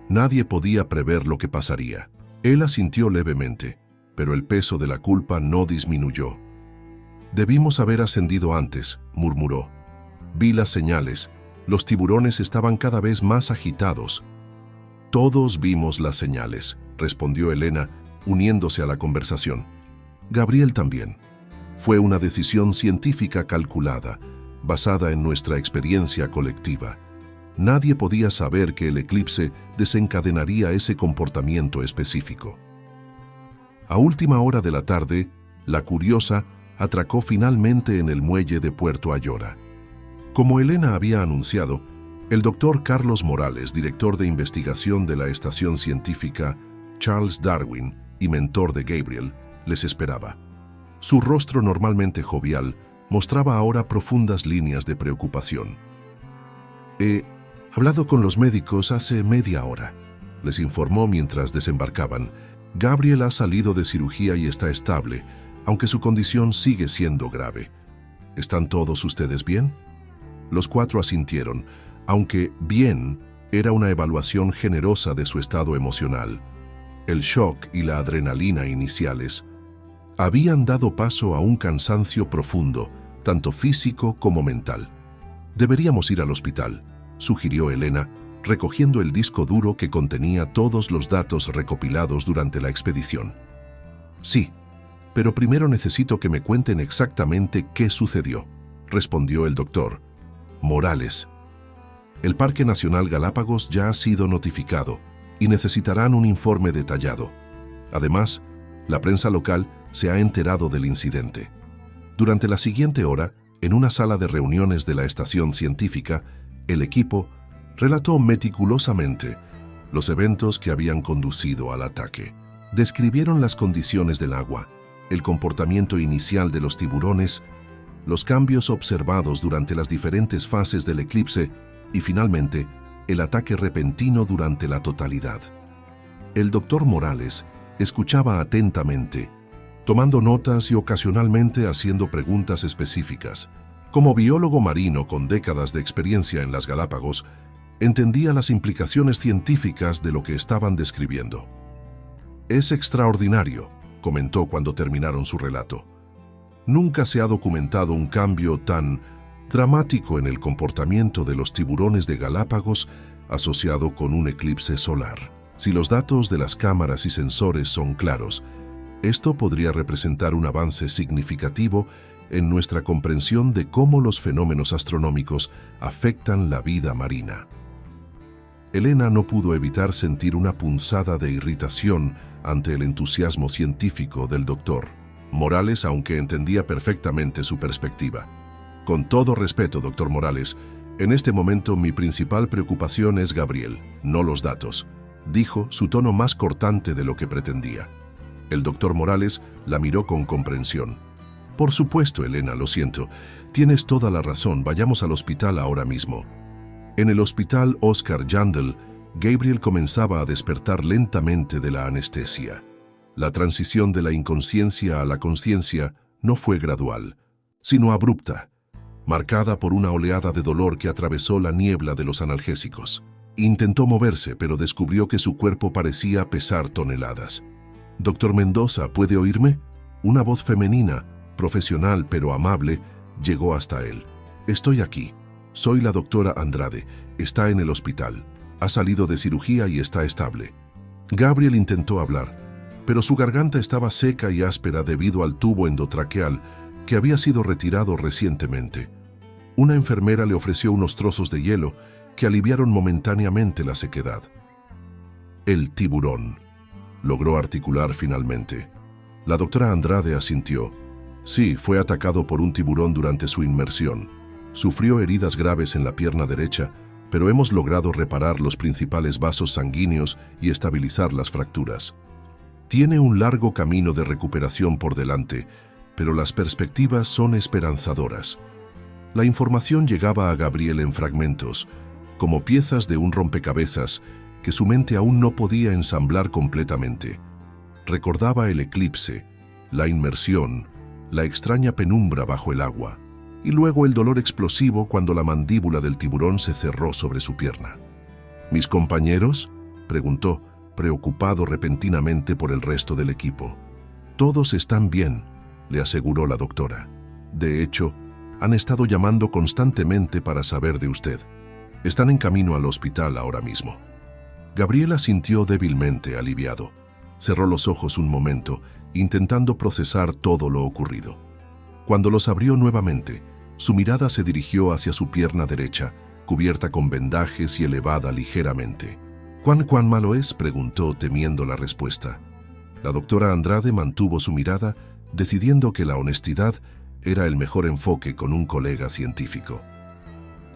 «Nadie podía prever lo que pasaría». Él asintió levemente, pero el peso de la culpa no disminuyó. «Debimos haber ascendido antes», murmuró. «Vi las señales. Los tiburones estaban cada vez más agitados». «Todos vimos las señales», respondió Elena, uniéndose a la conversación. «Gabriel también. Fue una decisión científica calculada, basada en nuestra experiencia colectiva. Nadie podía saber que el eclipse desencadenaría ese comportamiento específico». A última hora de la tarde, la Curiosa atracó finalmente en el muelle de Puerto Ayora. Como Elena había anunciado, el doctor Carlos Morales, director de investigación de la estación científica Charles Darwin y mentor de Gabriel, les esperaba. Su rostro normalmente jovial mostraba ahora profundas líneas de preocupación. «He hablado con los médicos hace media hora», les informó mientras desembarcaban. «Gabriel ha salido de cirugía y está estable, aunque su condición sigue siendo grave. ¿Están todos ustedes bien?» Los 4 asintieron, aunque bien era una evaluación generosa de su estado emocional. El shock y la adrenalina iniciales habían dado paso a un cansancio profundo, tanto físico como mental. «Deberíamos ir al hospital», sugirió Elena, recogiendo el disco duro que contenía todos los datos recopilados durante la expedición. «Sí, pero primero necesito que me cuenten exactamente qué sucedió», respondió el doctor Morales. «El Parque Nacional Galápagos ya ha sido notificado», y necesitarán un informe detallado. Además, la prensa local se ha enterado del incidente. Durante la siguiente hora, en una sala de reuniones de la estación científica, el equipo relató meticulosamente los eventos que habían conducido al ataque. Describieron las condiciones del agua, el comportamiento inicial de los tiburones, los cambios observados durante las diferentes fases del eclipse y, finalmente, el ataque repentino durante la totalidad. El doctor Morales escuchaba atentamente, tomando notas y ocasionalmente haciendo preguntas específicas. Como biólogo marino con décadas de experiencia en las Galápagos, entendía las implicaciones científicas de lo que estaban describiendo. «Es extraordinario», comentó cuando terminaron su relato. «Nunca se ha documentado un cambio tan dramático en el comportamiento de los tiburones de Galápagos asociado con un eclipse solar. Si los datos de las cámaras y sensores son claros, esto podría representar un avance significativo en nuestra comprensión de cómo los fenómenos astronómicos afectan la vida marina». Elena no pudo evitar sentir una punzada de irritación ante el entusiasmo científico del doctor Morales, aunque entendía perfectamente su perspectiva. «Con todo respeto, doctor Morales, en este momento mi principal preocupación es Gabriel, no los datos», dijo, su tono más cortante de lo que pretendía. El doctor Morales la miró con comprensión. «Por supuesto, Elena, lo siento. Tienes toda la razón, vayamos al hospital ahora mismo». En el hospital Oscar Jandl, Gabriel comenzaba a despertar lentamente de la anestesia. La transición de la inconsciencia a la consciencia no fue gradual, sino abrupta, marcada por una oleada de dolor que atravesó la niebla de los analgésicos. Intentó moverse, pero descubrió que su cuerpo parecía pesar toneladas. «Doctor Mendoza, ¿puede oírme?». Una voz femenina, profesional pero amable, llegó hasta él. «Estoy aquí. Soy la doctora Andrade. Está en el hospital. Ha salido de cirugía y está estable». Gabriel intentó hablar, pero su garganta estaba seca y áspera debido al tubo endotraqueal que había sido retirado recientemente. Una enfermera le ofreció unos trozos de hielo que aliviaron momentáneamente la sequedad. «El tiburón», logró articular finalmente. La doctora Andrade asintió. «Sí, fue atacado por un tiburón durante su inmersión. Sufrió heridas graves en la pierna derecha, pero hemos logrado reparar los principales vasos sanguíneos y estabilizar las fracturas. Tiene un largo camino de recuperación por delante, pero las perspectivas son esperanzadoras». La información llegaba a Gabriel en fragmentos, como piezas de un rompecabezas que su mente aún no podía ensamblar completamente. Recordaba el eclipse, la inmersión, la extraña penumbra bajo el agua, y luego el dolor explosivo cuando la mandíbula del tiburón se cerró sobre su pierna. «¿Mis compañeros?», preguntó, preocupado repentinamente por el resto del equipo. «Todos están bien», le aseguró la doctora. «De hecho, han estado llamando constantemente para saber de usted. Están en camino al hospital ahora mismo». Gabriela sintió débilmente aliviado. Cerró los ojos un momento, intentando procesar todo lo ocurrido. Cuando los abrió nuevamente, su mirada se dirigió hacia su pierna derecha, cubierta con vendajes y elevada ligeramente. ¿Cuán malo es?», preguntó, temiendo la respuesta. La doctora Andrade mantuvo su mirada, decidiendo que la honestidad era el mejor enfoque con un colega científico.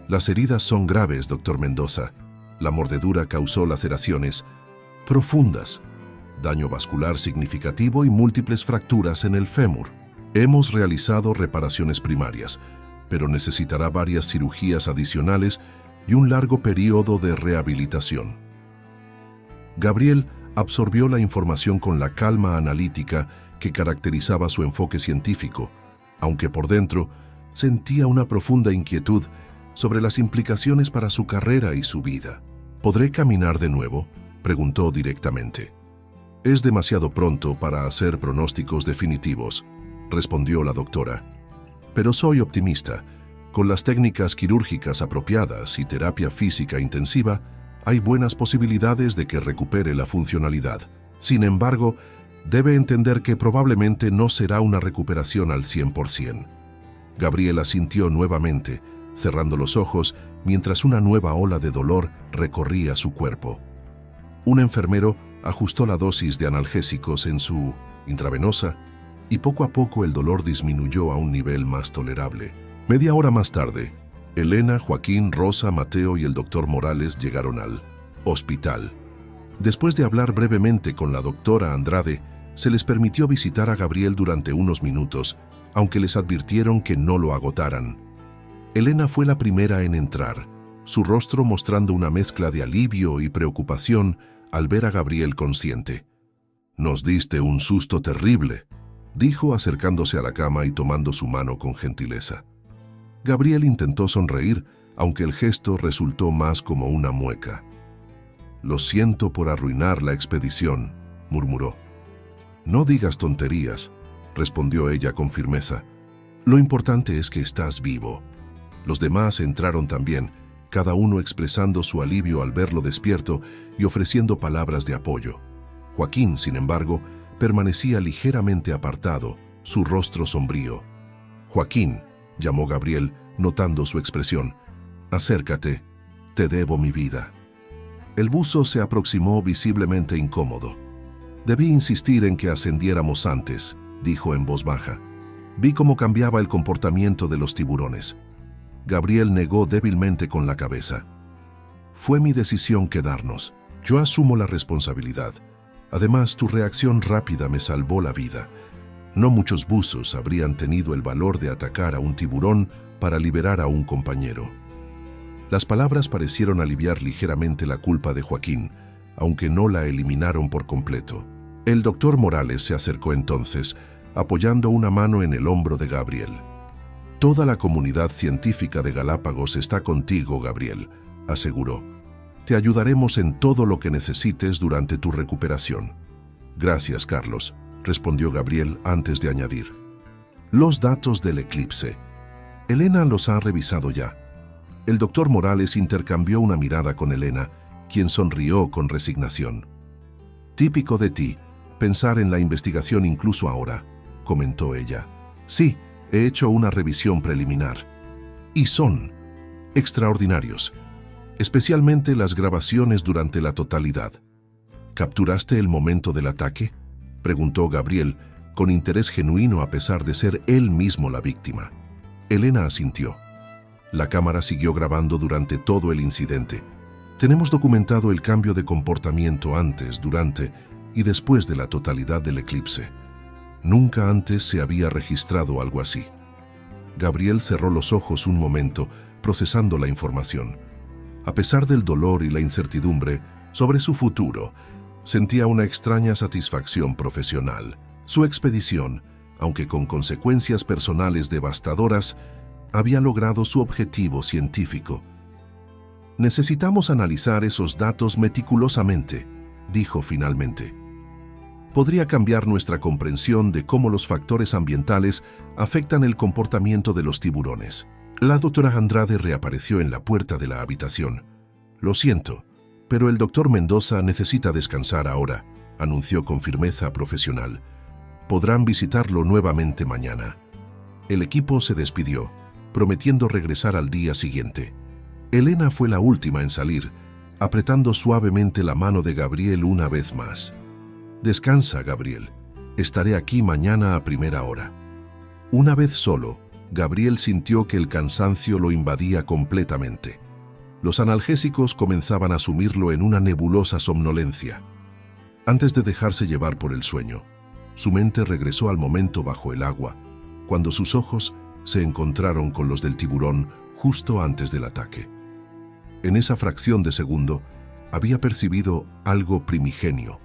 «Las heridas son graves, doctor Mendoza. La mordedura causó laceraciones profundas, daño vascular significativo y múltiples fracturas en el fémur. Hemos realizado reparaciones primarias, pero necesitará varias cirugías adicionales y un largo periodo de rehabilitación». Gabriel absorbió la información con la calma analítica que caracterizaba su enfoque científico, aunque por dentro sentía una profunda inquietud sobre las implicaciones para su carrera y su vida. «¿Podré caminar de nuevo?», preguntó directamente. «Es demasiado pronto para hacer pronósticos definitivos», respondió la doctora. «Pero soy optimista. Con las técnicas quirúrgicas apropiadas y terapia física intensiva, hay buenas posibilidades de que recupere la funcionalidad. Sin embargo, debe entender que probablemente no será una recuperación al 100%. Gabriela sintió nuevamente, cerrando los ojos mientras una nueva ola de dolor recorría su cuerpo. Un enfermero ajustó la dosis de analgésicos en su intravenosa y poco a poco el dolor disminuyó a un nivel más tolerable. Media hora más tarde, Elena, Joaquín, Rosa, Mateo y el doctor Morales llegaron al hospital. Después de hablar brevemente con la doctora Andrade, se les permitió visitar a Gabriel durante unos minutos, aunque les advirtieron que no lo agotaran. Elena fue la primera en entrar, su rostro mostrando una mezcla de alivio y preocupación al ver a Gabriel consciente. «Nos diste un susto terrible», dijo acercándose a la cama y tomando su mano con gentileza. Gabriel intentó sonreír, aunque el gesto resultó más como una mueca. «Lo siento por arruinar la expedición», murmuró. «No digas tonterías», respondió ella con firmeza. «Lo importante es que estás vivo». Los demás entraron también, cada uno expresando su alivio al verlo despierto y ofreciendo palabras de apoyo. Joaquín, sin embargo, permanecía ligeramente apartado, su rostro sombrío. «Joaquín», llamó Gabriel, notando su expresión. «Acércate, te debo mi vida». El buzo se aproximó visiblemente incómodo. «Debí insistir en que ascendiéramos antes», dijo en voz baja. «Vi cómo cambiaba el comportamiento de los tiburones». Gabriel negó débilmente con la cabeza. «Fue mi decisión quedarnos. Yo asumo la responsabilidad. Además, tu reacción rápida me salvó la vida. No muchos buzos habrían tenido el valor de atacar a un tiburón para liberar a un compañero». Las palabras parecieron aliviar ligeramente la culpa de Joaquín, aunque no la eliminaron por completo. El doctor Morales se acercó entonces, apoyando una mano en el hombro de Gabriel. «Toda la comunidad científica de Galápagos está contigo, Gabriel», aseguró. «Te ayudaremos en todo lo que necesites durante tu recuperación». «Gracias, Carlos», respondió Gabriel antes de añadir. «Los datos del eclipse. Elena los ha revisado ya». El doctor Morales intercambió una mirada con Elena, quien sonrió con resignación. «Típico de ti, pensar en la investigación incluso ahora», comentó ella. «Sí, he hecho una revisión preliminar. Y son extraordinarios, especialmente las grabaciones durante la totalidad». «¿Capturaste el momento del ataque?», preguntó Gabriel, con interés genuino a pesar de ser él mismo la víctima. Elena asintió. La cámara siguió grabando durante todo el incidente. «Tenemos documentado el cambio de comportamiento antes, durante y después de la totalidad del eclipse. Nunca antes se había registrado algo así». Gabriel cerró los ojos un momento, procesando la información. A pesar del dolor y la incertidumbre sobre su futuro, sentía una extraña satisfacción profesional. Su expedición, aunque con consecuencias personales devastadoras, había logrado su objetivo científico. «Necesitamos analizar esos datos meticulosamente», dijo finalmente. «Podría cambiar nuestra comprensión de cómo los factores ambientales afectan el comportamiento de los tiburones». La doctora Andrade reapareció en la puerta de la habitación. «Lo siento, pero el doctor Mendoza necesita descansar ahora», anunció con firmeza profesional. «Podrán visitarlo nuevamente mañana». El equipo se despidió, prometiendo regresar al día siguiente. Elena fue la última en salir, apretando suavemente la mano de Gabriel una vez más. «Descansa, Gabriel. Estaré aquí mañana a primera hora». Una vez solo, Gabriel sintió que el cansancio lo invadía completamente. Los analgésicos comenzaban a sumirlo en una nebulosa somnolencia. Antes de dejarse llevar por el sueño, su mente regresó al momento bajo el agua, cuando sus ojos se encontraron con los del tiburón justo antes del ataque. En esa fracción de segundo, había percibido algo primigenio,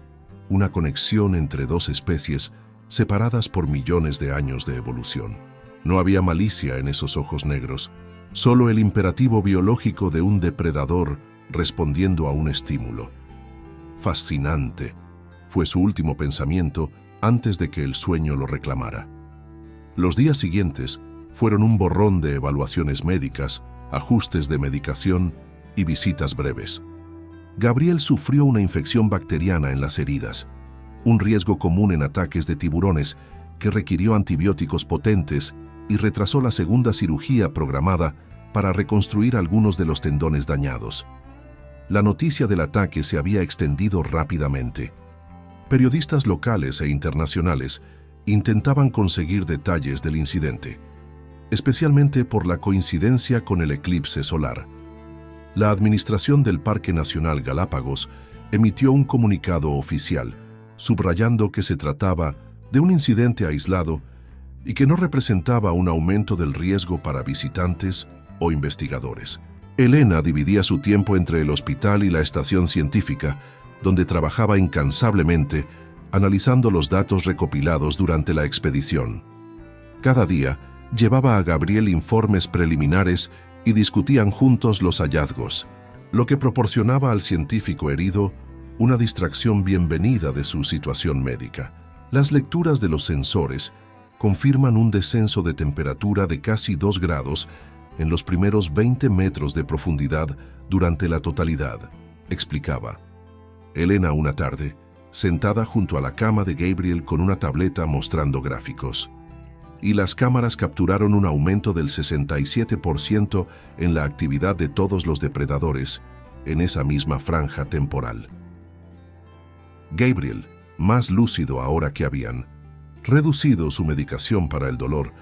una conexión entre dos especies separadas por millones de años de evolución. No había malicia en esos ojos negros, solo el imperativo biológico de un depredador respondiendo a un estímulo. «Fascinante», fue su último pensamiento antes de que el sueño lo reclamara. Los días siguientes fueron un borrón de evaluaciones médicas, ajustes de medicación y visitas breves. Gabriel sufrió una infección bacteriana en las heridas, un riesgo común en ataques de tiburones que requirió antibióticos potentes y retrasó la segunda cirugía programada para reconstruir algunos de los tendones dañados. la noticia del ataque se había extendido rápidamente. Periodistas locales e internacionales intentaban conseguir detalles del incidente, especialmente por la coincidencia con el eclipse solar. La administración del Parque Nacional Galápagos emitió un comunicado oficial, subrayando que se trataba de un incidente aislado y que no representaba un aumento del riesgo para visitantes o investigadores. Elena dividía su tiempo entre el hospital y la estación científica, donde trabajaba incansablemente analizando los datos recopilados durante la expedición. Cada día llevaba a Gabriel informes preliminares y discutían juntos los hallazgos, lo que proporcionaba al científico herido una distracción bienvenida de su situación médica. Las lecturas de los sensores confirman un descenso de temperatura de casi 2 grados en los primeros 20 metros de profundidad durante la totalidad, explicaba. Elena una tarde, sentada junto a la cama de Gabriel con una tableta mostrando gráficos. Y las cámaras capturaron un aumento del 67% en la actividad de todos los depredadores en esa misma franja temporal. Gabriel, más lúcido ahora que habían reducido su medicación para el dolor,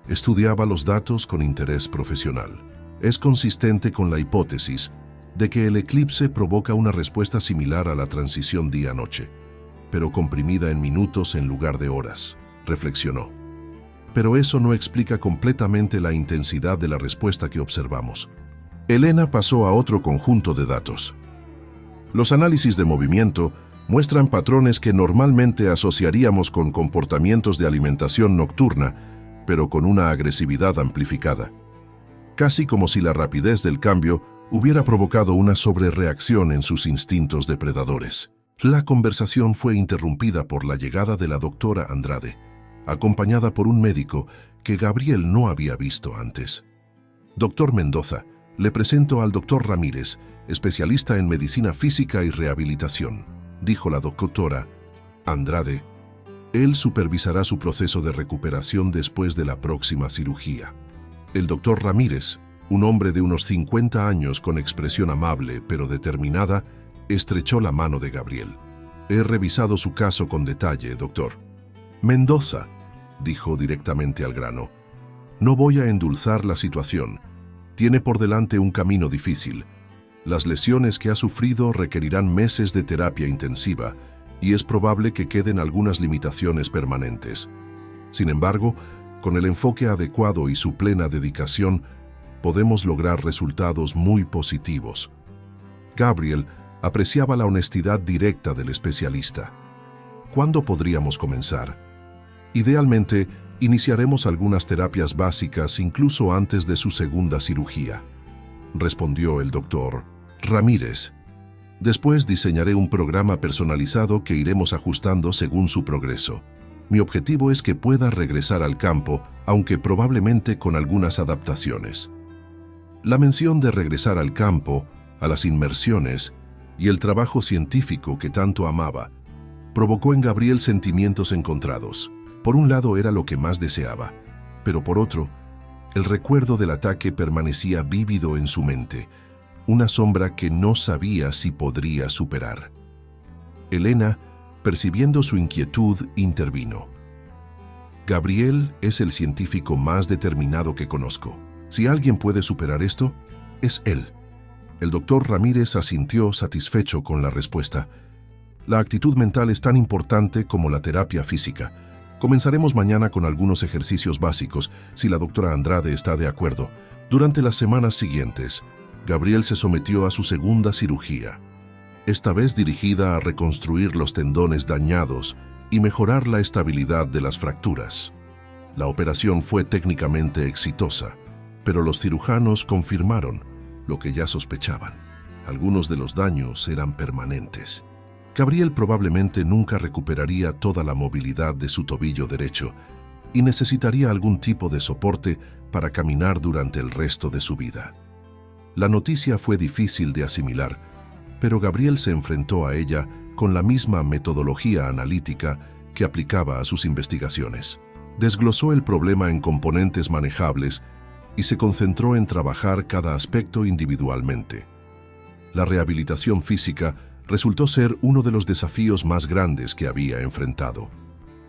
estudiaba los datos con interés profesional. Es consistente con la hipótesis de que el eclipse provoca una respuesta similar a la transición día-noche, pero comprimida en minutos en lugar de horas, reflexionó. Pero eso no explica completamente la intensidad de la respuesta que observamos. Elena pasó a otro conjunto de datos. Los análisis de movimiento muestran patrones que normalmente asociaríamos con comportamientos de alimentación nocturna, pero con una agresividad amplificada. Casi como si la rapidez del cambio hubiera provocado una sobrereacción en sus instintos depredadores. La conversación fue interrumpida por la llegada de la doctora Andrade, acompañada por un médico que Gabriel no había visto antes. Doctor Mendoza, le presento al doctor Ramírez, especialista en medicina física y rehabilitación, dijo la doctora Andrade. Él supervisará su proceso de recuperación después de la próxima cirugía. El doctor Ramírez, un hombre de unos 50 años con expresión amable pero determinada, estrechó la mano de Gabriel. He revisado su caso con detalle, doctor. Mendoza, dijo directamente al grano. No voy a endulzar la situación. Tiene por delante un camino difícil. Las lesiones que ha sufrido requerirán meses de terapia intensiva y es probable que queden algunas limitaciones permanentes. Sin embargo, con el enfoque adecuado y su plena dedicación, podemos lograr resultados muy positivos. Gabriel apreciaba la honestidad directa del especialista. ¿Cuándo podríamos comenzar? Idealmente, iniciaremos algunas terapias básicas incluso antes de su segunda cirugía, respondió el doctor Ramírez. Después diseñaré un programa personalizado que iremos ajustando según su progreso. Mi objetivo es que pueda regresar al campo, aunque probablemente con algunas adaptaciones. La mención de regresar al campo, a las inmersiones y el trabajo científico que tanto amaba, provocó en Gabriel sentimientos encontrados. Por un lado era lo que más deseaba, pero por otro, el recuerdo del ataque permanecía vívido en su mente, una sombra que no sabía si podría superar. Elena, percibiendo su inquietud, intervino. Gabriel es el científico más determinado que conozco. Si alguien puede superar esto, es él. El doctor Ramírez asintió satisfecho con la respuesta. La actitud mental es tan importante como la terapia física. Comenzaremos mañana con algunos ejercicios básicos, si la doctora Andrade está de acuerdo. Durante las semanas siguientes, Gabriel se sometió a su segunda cirugía, esta vez dirigida a reconstruir los tendones dañados y mejorar la estabilidad de las fracturas. La operación fue técnicamente exitosa, pero los cirujanos confirmaron lo que ya sospechaban. Algunos de los daños eran permanentes. Gabriel probablemente nunca recuperaría toda la movilidad de su tobillo derecho y necesitaría algún tipo de soporte para caminar durante el resto de su vida. La noticia fue difícil de asimilar, pero Gabriel se enfrentó a ella con la misma metodología analítica que aplicaba a sus investigaciones. Desglosó el problema en componentes manejables y se concentró en trabajar cada aspecto individualmente. La rehabilitación física resultó ser uno de los desafíos más grandes que había enfrentado.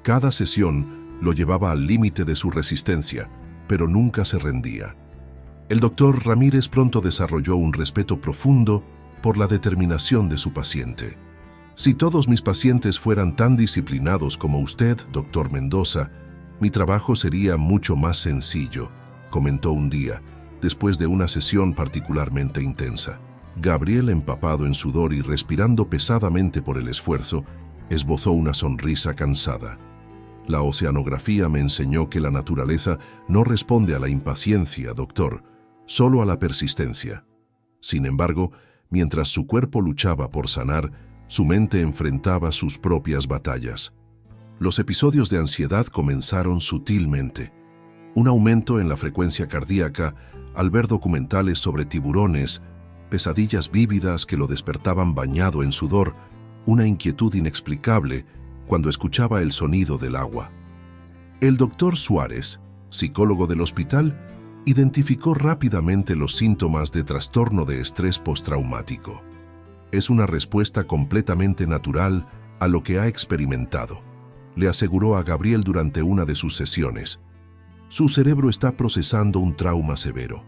Cada sesión lo llevaba al límite de su resistencia, pero nunca se rendía. El doctor Ramírez pronto desarrolló un respeto profundo por la determinación de su paciente. Si todos mis pacientes fueran tan disciplinados como usted, doctor Mendoza, mi trabajo sería mucho más sencillo, comentó un día, después de una sesión particularmente intensa. Gabriel, empapado en sudor y respirando pesadamente por el esfuerzo, esbozó una sonrisa cansada. La oceanografía me enseñó que la naturaleza no responde a la impaciencia, doctor, solo a la persistencia. Sin embargo, mientras su cuerpo luchaba por sanar, su mente enfrentaba sus propias batallas. Los episodios de ansiedad comenzaron sutilmente. Un aumento en la frecuencia cardíaca al ver documentales sobre tiburones, pesadillas vívidas que lo despertaban bañado en sudor, una inquietud inexplicable cuando escuchaba el sonido del agua. El doctor Suárez, psicólogo del hospital, identificó rápidamente los síntomas de trastorno de estrés postraumático. Es una respuesta completamente natural a lo que ha experimentado, le aseguró a Gabriel durante una de sus sesiones. Su cerebro está procesando un trauma severo.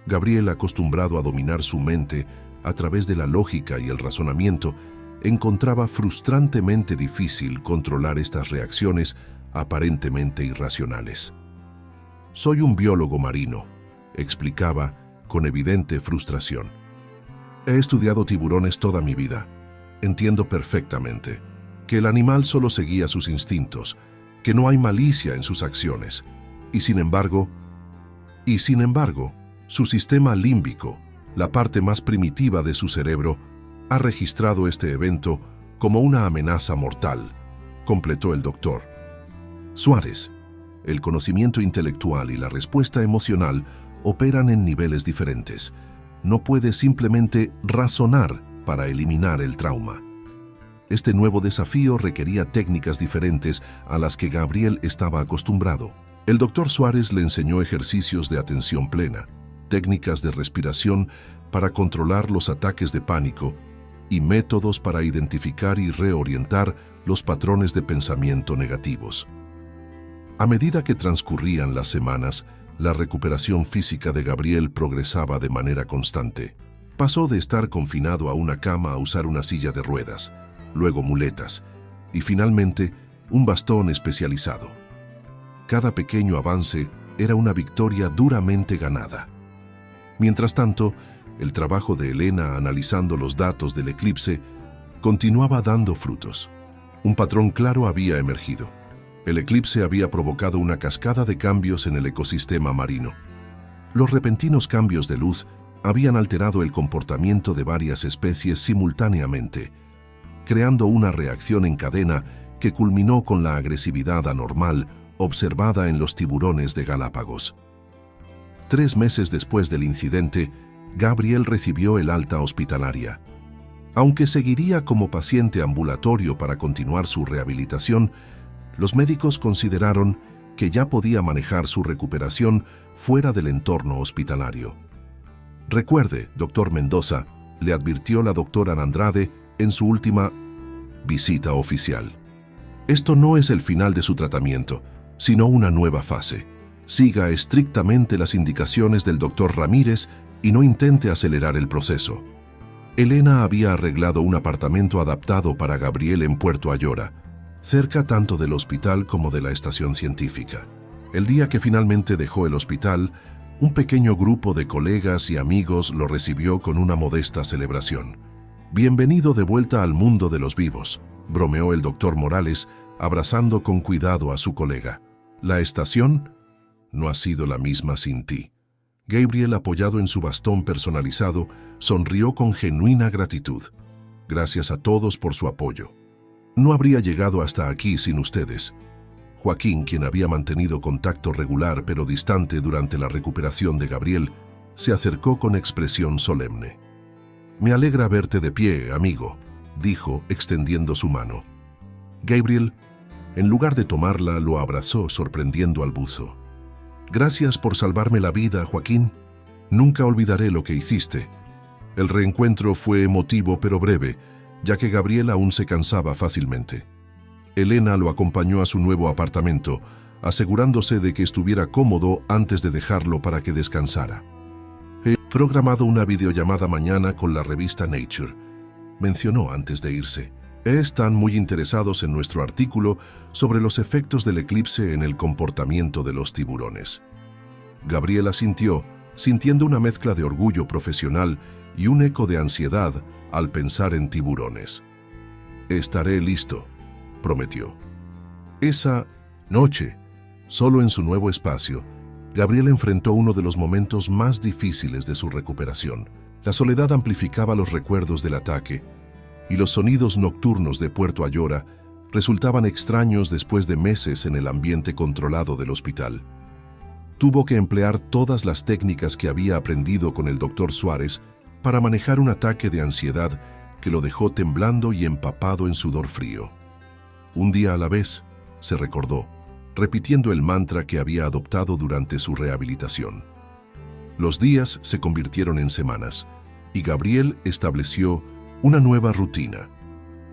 Gabriel, acostumbrado a dominar su mente a través de la lógica y el razonamiento, encontraba frustrantemente difícil controlar estas reacciones aparentemente irracionales. Soy un biólogo marino, explicaba con evidente frustración. He estudiado tiburones toda mi vida. Entiendo perfectamente que el animal solo seguía sus instintos, que no hay malicia en sus acciones. Y sin embargo, su sistema límbico, la parte más primitiva de su cerebro, ha registrado este evento como una amenaza mortal, completó el doctor. Suárez, el conocimiento intelectual y la respuesta emocional operan en niveles diferentes. No puede simplemente razonar para eliminar el trauma. Este nuevo desafío requería técnicas diferentes a las que Gabriel estaba acostumbrado. El doctor Suárez le enseñó ejercicios de atención plena, técnicas de respiración para controlar los ataques de pánico y métodos para identificar y reorientar los patrones de pensamiento negativos. A medida que transcurrían las semanas, la recuperación física de Gabriel progresaba de manera constante. Pasó de estar confinado a una cama a usar una silla de ruedas, luego muletas y finalmente un bastón especializado. Cada pequeño avance era una victoria duramente ganada. Mientras tanto, el trabajo de Elena analizando los datos del eclipse continuaba dando frutos. Un patrón claro había emergido. El eclipse había provocado una cascada de cambios en el ecosistema marino. Los repentinos cambios de luz habían alterado el comportamiento de varias especies simultáneamente, creando una reacción en cadena que culminó con la agresividad anormal observada en los tiburones de Galápagos. 3 meses después del incidente, Gabriel recibió el alta hospitalaria. Aunque seguiría como paciente ambulatorio para continuar su rehabilitación, los médicos consideraron que ya podía manejar su recuperación fuera del entorno hospitalario. Recuerde, doctor Mendoza, le advirtió la doctora Andrade en su última visita oficial. Esto no es el final de su tratamiento, sino una nueva fase. Siga estrictamente las indicaciones del doctor Ramírez y no intente acelerar el proceso. Elena había arreglado un apartamento adaptado para Gabriel en Puerto Ayora, cerca tanto del hospital como de la estación científica. El día que finalmente dejó el hospital, un pequeño grupo de colegas y amigos lo recibió con una modesta celebración. «Bienvenido de vuelta al mundo de los vivos», bromeó el doctor Morales, abrazando con cuidado a su colega. «La estación no ha sido la misma sin ti». Gabriel, apoyado en su bastón personalizado, sonrió con genuina gratitud. «Gracias a todos por su apoyo. No habría llegado hasta aquí sin ustedes». Joaquín, quien había mantenido contacto regular pero distante durante la recuperación de Gabriel, se acercó con expresión solemne. «Me alegra verte de pie, amigo», dijo, extendiendo su mano. Gabriel, en lugar de tomarla, lo abrazó, sorprendiendo al buzo. «Gracias por salvarme la vida, Joaquín. Nunca olvidaré lo que hiciste». El reencuentro fue emotivo pero breve, ya que Gabriel aún se cansaba fácilmente. Elena lo acompañó a su nuevo apartamento, asegurándose de que estuviera cómodo antes de dejarlo para que descansara. He programado una videollamada mañana con la revista Nature, mencionó antes de irse. Están muy interesados en nuestro artículo sobre los efectos del eclipse en el comportamiento de los tiburones. Gabriel asintió, sintiendo una mezcla de orgullo profesional y un eco de ansiedad al pensar en tiburones. Estaré listo, prometió. Esa noche, solo en su nuevo espacio, Gabriel enfrentó uno de los momentos más difíciles de su recuperación. La soledad amplificaba los recuerdos del ataque, y los sonidos nocturnos de Puerto Ayora resultaban extraños después de meses en el ambiente controlado del hospital. Tuvo que emplear todas las técnicas que había aprendido con el Dr. Suárez para manejar un ataque de ansiedad que lo dejó temblando y empapado en sudor frío. Un día a la vez, se recordó, repitiendo el mantra que había adoptado durante su rehabilitación. Los días se convirtieron en semanas, y Gabriel estableció una nueva rutina.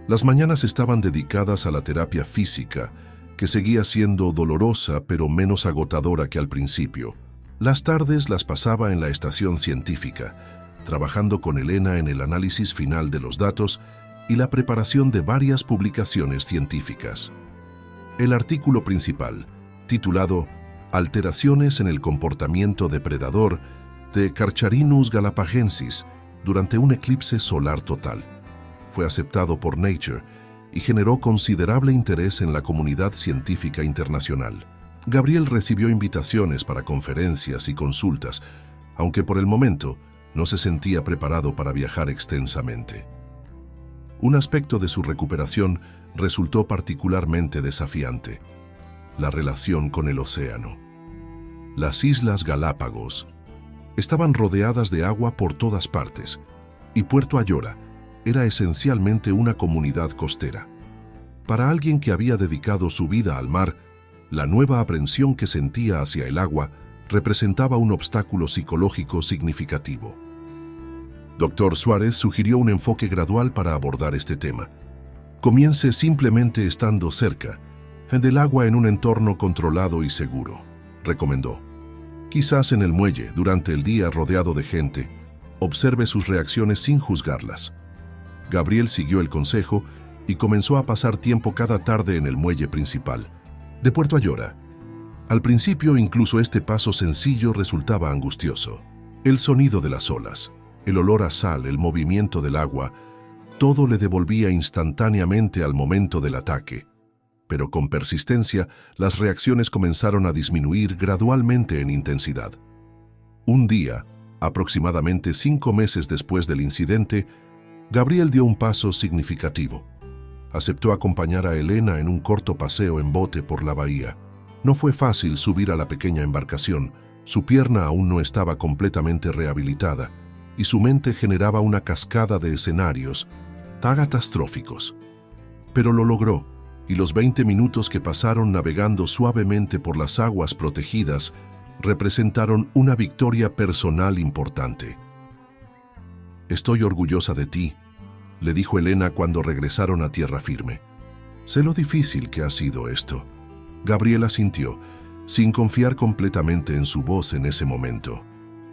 Las mañanas estaban dedicadas a la terapia física, que seguía siendo dolorosa pero menos agotadora que al principio. Las tardes las pasaba en la estación científica, trabajando con Elena en el análisis final de los datos y la preparación de varias publicaciones científicas. El artículo principal, titulado Alteraciones en el comportamiento depredador de Carcharinus galapagensis durante un eclipse solar total, fue aceptado por Nature y generó considerable interés en la comunidad científica internacional. Gabriel recibió invitaciones para conferencias y consultas, aunque por el momento no se sentía preparado para viajar extensamente. Un aspecto de su recuperación resultó particularmente desafiante: la relación con el océano. Las Islas Galápagos estaban rodeadas de agua por todas partes, y Puerto Ayora era esencialmente una comunidad costera. Para alguien que había dedicado su vida al mar, la nueva aprensión que sentía hacia el agua representaba un obstáculo psicológico significativo. Dr. Suárez sugirió un enfoque gradual para abordar este tema. Comience simplemente estando cerca del agua en un entorno controlado y seguro, recomendó. Quizás en el muelle, durante el día rodeado de gente, observe sus reacciones sin juzgarlas. Gabriel siguió el consejo y comenzó a pasar tiempo cada tarde en el muelle principal de Puerto Ayora. Al principio, incluso este paso sencillo resultaba angustioso. El sonido de las olas, el olor a sal, el movimiento del agua, todo le devolvía instantáneamente al momento del ataque. Pero con persistencia, las reacciones comenzaron a disminuir gradualmente en intensidad. Un día, aproximadamente 5 meses después del incidente, Gabriel dio un paso significativo. Aceptó acompañar a Elena en un corto paseo en bote por la bahía. No fue fácil subir a la pequeña embarcación, su pierna aún no estaba completamente rehabilitada, y su mente generaba una cascada de escenarios catastróficos. Pero lo logró, y los 20 minutos que pasaron navegando suavemente por las aguas protegidas representaron una victoria personal importante. «Estoy orgullosa de ti», le dijo Elena cuando regresaron a tierra firme. «Sé lo difícil que ha sido esto». Gabriel asintió, sin confiar completamente en su voz en ese momento.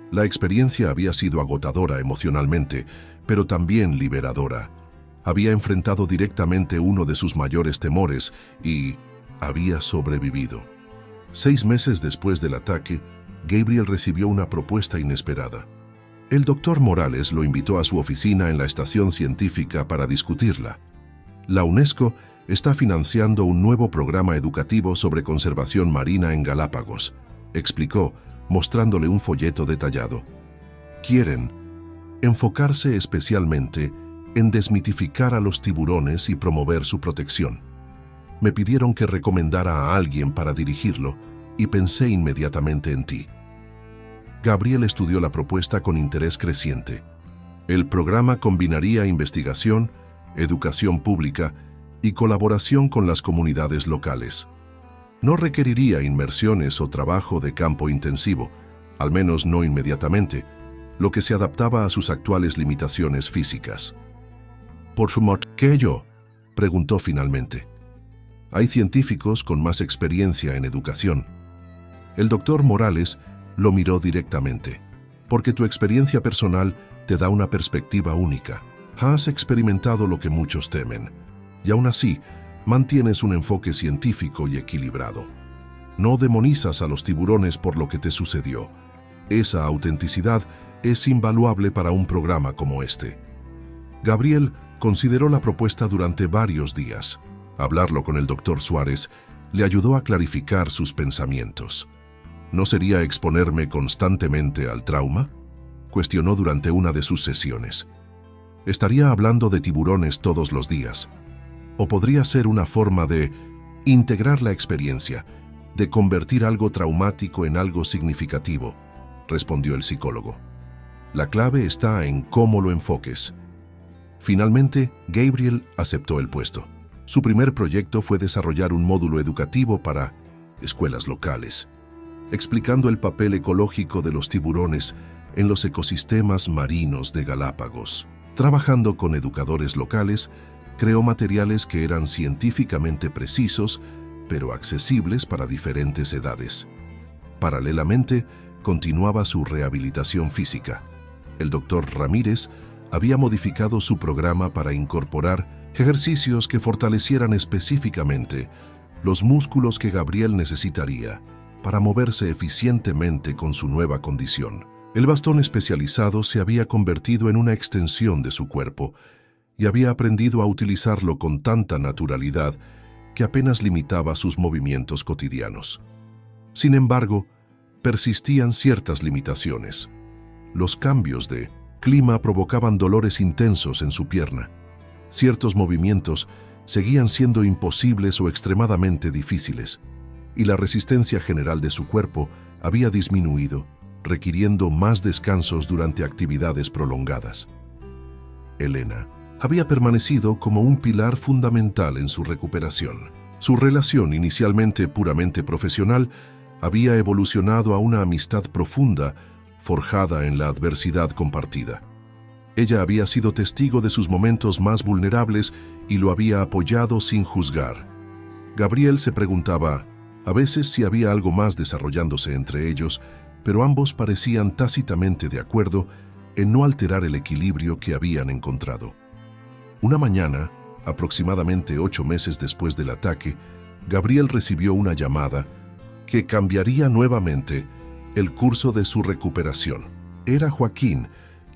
La experiencia había sido agotadora emocionalmente, pero también liberadora. Había enfrentado directamente uno de sus mayores temores y había sobrevivido. 6 meses después del ataque, Gabriel recibió una propuesta inesperada. El doctor Morales lo invitó a su oficina en la estación científica para discutirla. La UNESCO está financiando un nuevo programa educativo sobre conservación marina en Galápagos, explicó, mostrándole un folleto detallado. Quieren enfocarse especialmente en desmitificar a los tiburones y promover su protección. Me pidieron que recomendara a alguien para dirigirlo y pensé inmediatamente en ti. Gabriel estudió la propuesta con interés creciente. El programa combinaría investigación, educación pública y colaboración con las comunidades locales. No requeriría inmersiones o trabajo de campo intensivo, al menos no inmediatamente. lo que se adaptaba a sus actuales limitaciones físicas. «¿Por su modo que yo?», preguntó finalmente. «Hay científicos con más experiencia en educación». El doctor Morales lo miró directamente. «Porque tu experiencia personal te da una perspectiva única. Has experimentado lo que muchos temen, y aún así mantienes un enfoque científico y equilibrado. No demonizas a los tiburones por lo que te sucedió. Esa autenticidad es invaluable para un programa como este». Gabriel consideró la propuesta durante varios días. Hablarlo con el doctor Suárez le ayudó a clarificar sus pensamientos. ¿No sería exponerme constantemente al trauma?, cuestionó durante una de sus sesiones. ¿Estaría hablando de tiburones todos los días? ¿O podría ser una forma de integrar la experiencia, de convertir algo traumático en algo significativo?, respondió el psicólogo. La clave está en cómo lo enfoques. Finalmente, Gabriel aceptó el puesto. Su primer proyecto fue desarrollar un módulo educativo para escuelas locales, explicando el papel ecológico de los tiburones en los ecosistemas marinos de Galápagos. Trabajando con educadores locales, creó materiales que eran científicamente precisos, pero accesibles para diferentes edades. Paralelamente, continuaba su rehabilitación física. El doctor Ramírez había modificado su programa para incorporar ejercicios que fortalecieran específicamente los músculos que Gabriel necesitaría para moverse eficientemente con su nueva condición. El bastón especializado se había convertido en una extensión de su cuerpo y había aprendido a utilizarlo con tanta naturalidad que apenas limitaba sus movimientos cotidianos. Sin embargo, persistían ciertas limitaciones. Los cambios de clima provocaban dolores intensos en su pierna. Ciertos movimientos seguían siendo imposibles o extremadamente difíciles, y la resistencia general de su cuerpo había disminuido, requiriendo más descansos durante actividades prolongadas. Elena había permanecido como un pilar fundamental en su recuperación. Su relación, inicialmente puramente profesional, había evolucionado a una amistad profunda, forjada en la adversidad compartida. Ella había sido testigo de sus momentos más vulnerables y lo había apoyado sin juzgar. Gabriel se preguntaba a veces si había algo más desarrollándose entre ellos, pero ambos parecían tácitamente de acuerdo en no alterar el equilibrio que habían encontrado. Una mañana, aproximadamente 8 meses después del ataque, Gabriel recibió una llamada que cambiaría nuevamente el curso de su recuperación. Era Joaquín,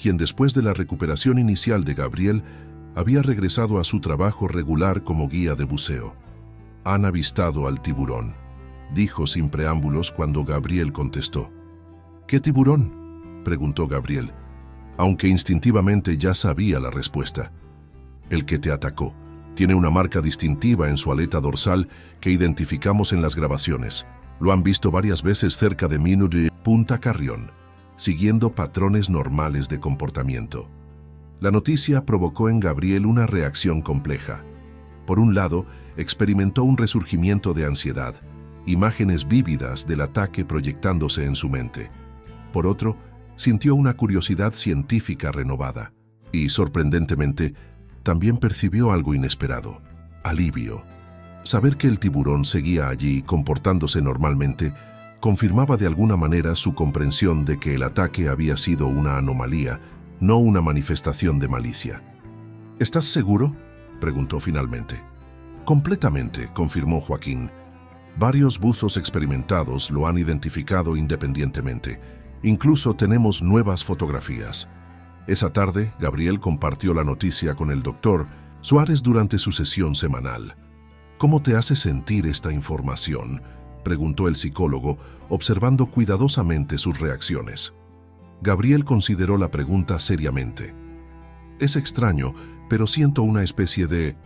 quien después de la recuperación inicial de Gabriel, había regresado a su trabajo regular como guía de buceo. «Han avistado al tiburón», dijo sin preámbulos cuando Gabriel contestó. «¿Qué tiburón?», preguntó Gabriel, aunque instintivamente ya sabía la respuesta. «El que te atacó. Tiene una marca distintiva en su aleta dorsal que identificamos en las grabaciones. Lo han visto varias veces cerca de Punta Carrión, siguiendo patrones normales de comportamiento». La noticia provocó en Gabriel una reacción compleja. Por un lado, experimentó un resurgimiento de ansiedad, imágenes vívidas del ataque proyectándose en su mente. Por otro, sintió una curiosidad científica renovada y, sorprendentemente, también percibió algo inesperado: alivio. Saber que el tiburón seguía allí comportándose normalmente confirmaba de alguna manera su comprensión de que el ataque había sido una anomalía, no una manifestación de malicia. «¿Estás seguro?», preguntó finalmente. «Completamente», confirmó Joaquín. «Varios buzos experimentados lo han identificado independientemente. Incluso tenemos nuevas fotografías». Esa tarde, Gabriel compartió la noticia con el doctor Suárez durante su sesión semanal. «¿Cómo te hace sentir esta información?», preguntó el psicólogo, observando cuidadosamente sus reacciones. Gabriel consideró la pregunta seriamente. «Es extraño, pero siento una especie de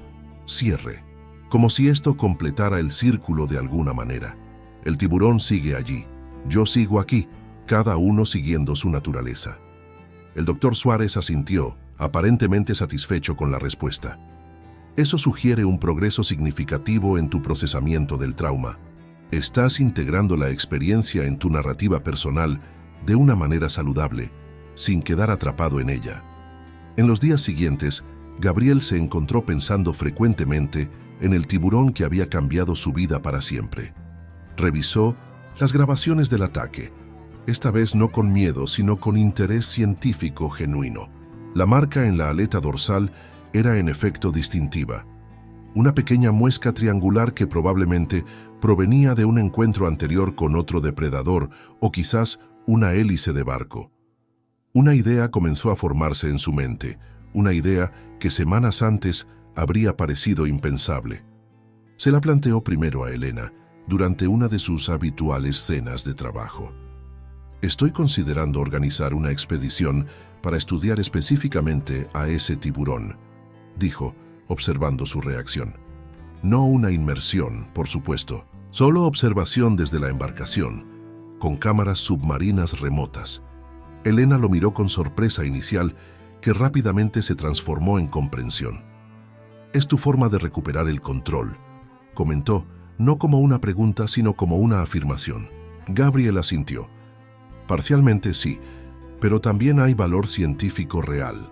cierre, como si esto completara el círculo de alguna manera. El tiburón sigue allí, yo sigo aquí, cada uno siguiendo su naturaleza». El doctor Suárez asintió, aparentemente satisfecho con la respuesta. «Eso sugiere un progreso significativo en tu procesamiento del trauma. Estás integrando la experiencia en tu narrativa personal de una manera saludable, sin quedar atrapado en ella. En los días siguientes, Gabriel se encontró pensando frecuentemente en el tiburón que había cambiado su vida para siempre. Revisó las grabaciones del ataque, esta vez no con miedo, sino con interés científico genuino. La marca en la aleta dorsal era en efecto distintiva. Una pequeña muesca triangular que probablemente provenía de un encuentro anterior con otro depredador o quizás una hélice de barco. Una idea comenzó a formarse en su mente, una idea que semanas antes habría parecido impensable. Se la planteó primero a Elena durante una de sus habituales cenas de trabajo. Estoy considerando organizar una expedición para estudiar específicamente a ese tiburón, dijo, observando su reacción. No una inmersión, por supuesto, solo observación desde la embarcación, con cámaras submarinas remotas. Elena lo miró con sorpresa inicial que rápidamente se transformó en comprensión. Es tu forma de recuperar el control, comentó, no como una pregunta, sino como una afirmación. Gabriel asintió. Parcialmente sí, pero también hay valor científico real.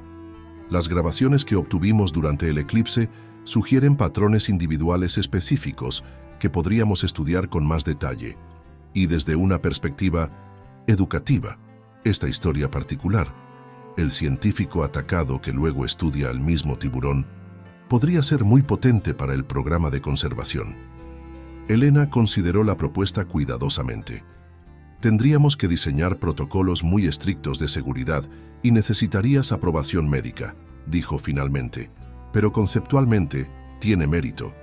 Las grabaciones que obtuvimos durante el eclipse sugieren patrones individuales específicos que podríamos estudiar con más detalle, y desde una perspectiva educativa. Esta historia particular, el científico atacado que luego estudia al mismo tiburón, podría ser muy potente para el programa de conservación. Elena consideró la propuesta cuidadosamente. Tendríamos que diseñar protocolos muy estrictos de seguridad y necesitarías aprobación médica, dijo finalmente, pero conceptualmente tiene mérito.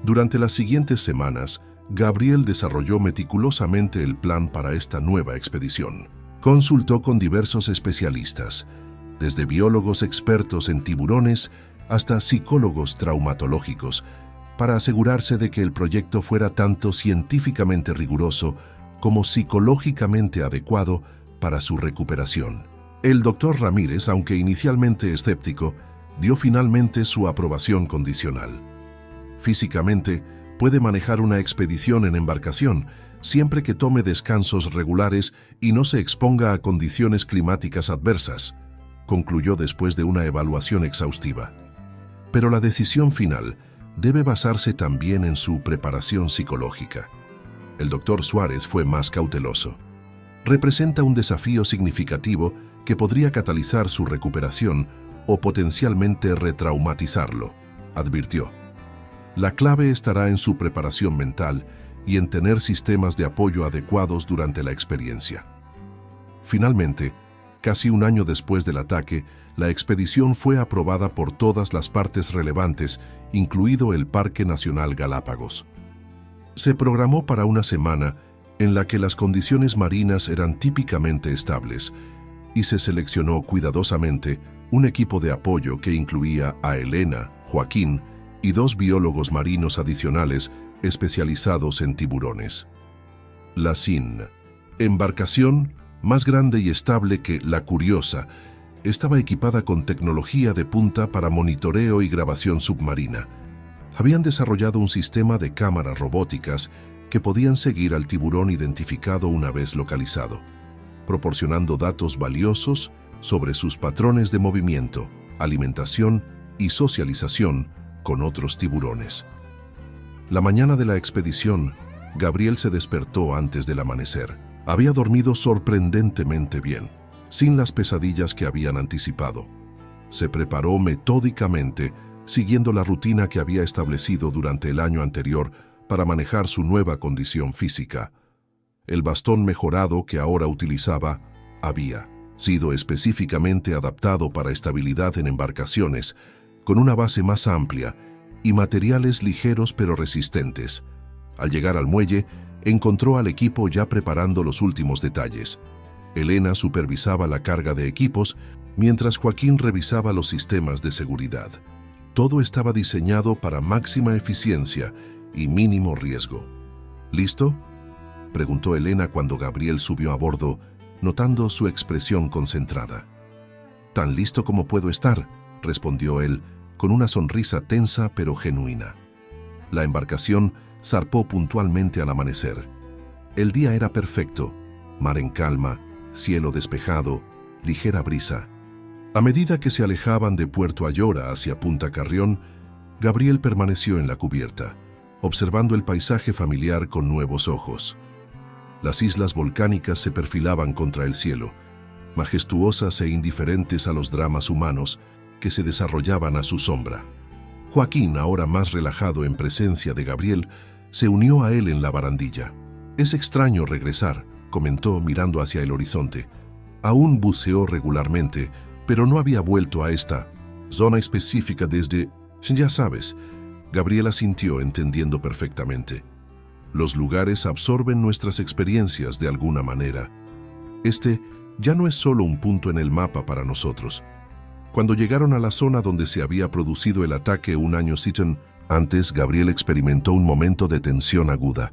Durante las siguientes semanas, Gabriel desarrolló meticulosamente el plan para esta nueva expedición. Consultó con diversos especialistas, desde biólogos expertos en tiburones hasta psicólogos traumatológicos, para asegurarse de que el proyecto fuera tanto científicamente riguroso como psicológicamente adecuado para su recuperación. El doctor Ramírez, aunque inicialmente escéptico, dio finalmente su aprobación condicional. Físicamente, puede manejar una expedición en embarcación, siempre que tome descansos regulares y no se exponga a condiciones climáticas adversas, concluyó después de una evaluación exhaustiva. Pero la decisión final debe basarse también en su preparación psicológica. El doctor Suárez fue más cauteloso. Representa un desafío significativo que podría catalizar su recuperación o potencialmente retraumatizarlo, advirtió. La clave estará en su preparación mental y en tener sistemas de apoyo adecuados durante la experiencia. Finalmente, casi un año después del ataque, la expedición fue aprobada por todas las partes relevantes, incluido el Parque Nacional Galápagos. Se programó para una semana en la que las condiciones marinas eran típicamente estables y se seleccionó cuidadosamente un equipo de apoyo que incluía a Elena, Joaquín y 2 biólogos marinos adicionales especializados en tiburones. La SIN, embarcación más grande y estable que la Curiosa, estaba equipada con tecnología de punta para monitoreo y grabación submarina. Habían desarrollado un sistema de cámaras robóticas que podían seguir al tiburón identificado una vez localizado, proporcionando datos valiosos sobre sus patrones de movimiento, alimentación y socialización con otros tiburones. La mañana de la expedición, Gabriel se despertó antes del amanecer. Había dormido sorprendentemente bien, sin las pesadillas que habían anticipado. Se preparó metódicamente, siguiendo la rutina que había establecido durante el año anterior para manejar su nueva condición física. El bastón mejorado que ahora utilizaba había sido específicamente adaptado para estabilidad en embarcaciones, con una base más amplia y materiales ligeros pero resistentes. Al llegar al muelle, encontró al equipo ya preparando los últimos detalles. Elena supervisaba la carga de equipos, mientras Joaquín revisaba los sistemas de seguridad. Todo estaba diseñado para máxima eficiencia y mínimo riesgo. ¿Listo?, preguntó Elena cuando Gabriel subió a bordo, notando su expresión concentrada. «Tan listo como puedo estar», respondió él, con una sonrisa tensa pero genuina. La embarcación zarpó puntualmente al amanecer. El día era perfecto, mar en calma, cielo despejado, ligera brisa. A medida que se alejaban de Puerto Ayora hacia Punta Carrión, Gabriel permaneció en la cubierta, observando el paisaje familiar con nuevos ojos. Las islas volcánicas se perfilaban contra el cielo, majestuosas e indiferentes a los dramas humanos que se desarrollaban a su sombra. Joaquín, ahora más relajado en presencia de Gabriel, se unió a él en la barandilla. «Es extraño regresar», comentó mirando hacia el horizonte. Aún buceó regularmente, pero no había vuelto a esta zona específica desde... Ya sabes, Gabriel asintió entendiendo perfectamente. Los lugares absorben nuestras experiencias de alguna manera. Este ya no es solo un punto en el mapa para nosotros. Cuando llegaron a la zona donde se había producido el ataque un año antes, Gabriel experimentó un momento de tensión aguda.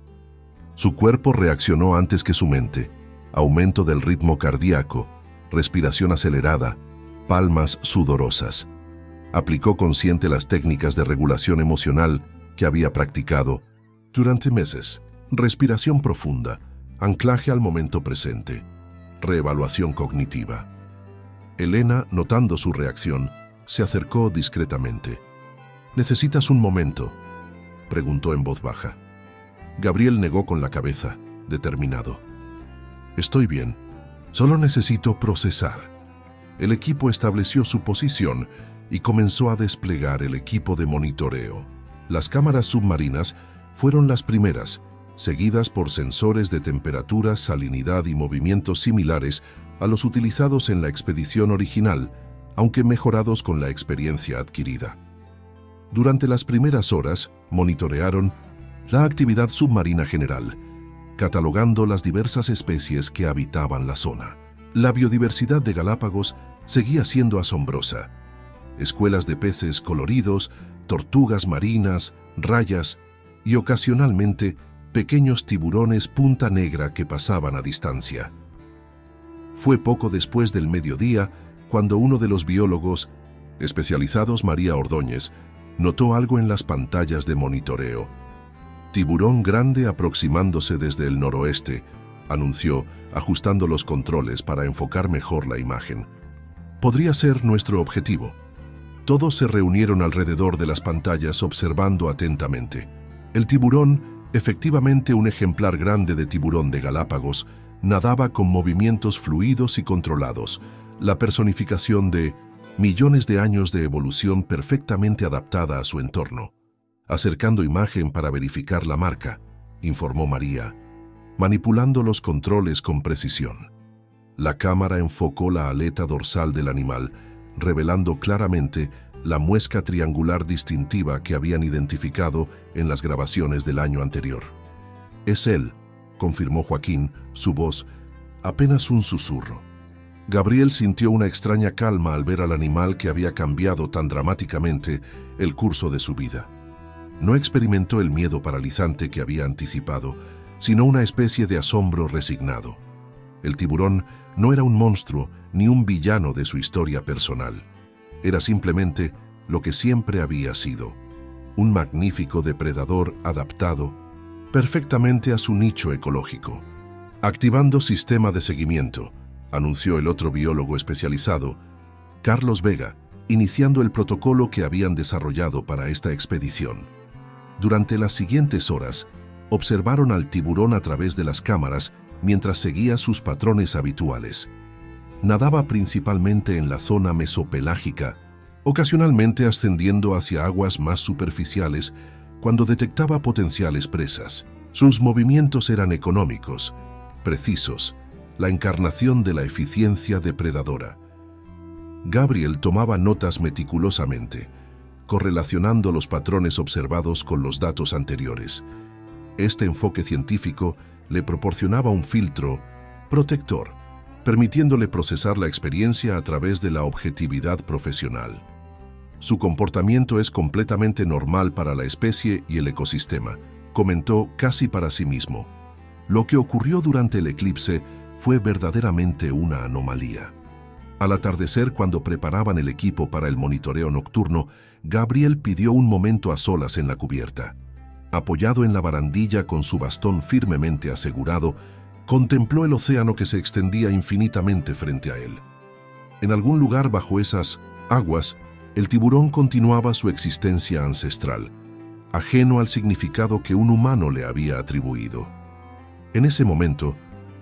Su cuerpo reaccionó antes que su mente. Aumento del ritmo cardíaco, respiración acelerada, palmas sudorosas. Aplicó consciente las técnicas de regulación emocional que había practicado durante meses. Respiración profunda, anclaje al momento presente, reevaluación cognitiva. Elena, notando su reacción, se acercó discretamente. «¿Necesitas un momento?», preguntó en voz baja. Gabriel negó con la cabeza, determinado. «Estoy bien, solo necesito procesar». El equipo estableció su posición y comenzó a desplegar el equipo de monitoreo. Las cámaras submarinas fueron las primeras, seguidas por sensores de temperatura, salinidad y movimientos similares a los utilizados en la expedición original, aunque mejorados con la experiencia adquirida. Durante las primeras horas, monitorearon la actividad submarina general, catalogando las diversas especies que habitaban la zona. La biodiversidad de Galápagos seguía siendo asombrosa. Escuelas de peces coloridos, tortugas marinas, rayas y ocasionalmente pequeños tiburones punta negra que pasaban a distancia. Fue poco después del mediodía cuando uno de los biólogos especializados, María Ordóñez, notó algo en las pantallas de monitoreo. «Tiburón grande aproximándose desde el noroeste», anunció, ajustando los controles para enfocar mejor la imagen. «Podría ser nuestro objetivo». Todos se reunieron alrededor de las pantallas observando atentamente. El tiburón, efectivamente un ejemplar grande de tiburón de Galápagos, nadaba con movimientos fluidos y controlados, la personificación de millones de años de evolución perfectamente adaptada a su entorno. «Acercando imagen para verificar la marca», informó María, manipulando los controles con precisión. La cámara enfocó la aleta dorsal del animal, revelando claramente la muesca triangular distintiva que habían identificado en las grabaciones del año anterior. «Es él», confirmó Joaquín, su voz apenas un susurro. Gabriel sintió una extraña calma al ver al animal que había cambiado tan dramáticamente el curso de su vida. No experimentó el miedo paralizante que había anticipado, sino una especie de asombro resignado. El tiburón no era un monstruo ni un villano de su historia personal. Era simplemente lo que siempre había sido, un magnífico depredador adaptado perfectamente a su nicho ecológico. «Activando sistema de seguimiento», anunció el otro biólogo especializado, Carlos Vega, iniciando el protocolo que habían desarrollado para esta expedición. Durante las siguientes horas, observaron al tiburón a través de las cámaras mientras seguía sus patrones habituales. Nadaba principalmente en la zona mesopelágica, ocasionalmente ascendiendo hacia aguas más superficiales cuando detectaba potenciales presas. Sus movimientos eran económicos, precisos, la encarnación de la eficiencia depredadora. Gabriel tomaba notas meticulosamente, correlacionando los patrones observados con los datos anteriores. Este enfoque científico le proporcionaba un filtro protector, permitiéndole procesar la experiencia a través de la objetividad profesional. «Su comportamiento es completamente normal para la especie y el ecosistema», comentó casi para sí mismo. Lo que ocurrió durante el eclipse fue verdaderamente una anomalía. Al atardecer, cuando preparaban el equipo para el monitoreo nocturno, Gabriel pidió un momento a solas en la cubierta. Apoyado en la barandilla con su bastón firmemente asegurado, contempló el océano que se extendía infinitamente frente a él. En algún lugar bajo esas aguas, el tiburón continuaba su existencia ancestral, ajeno al significado que un humano le había atribuido. En ese momento,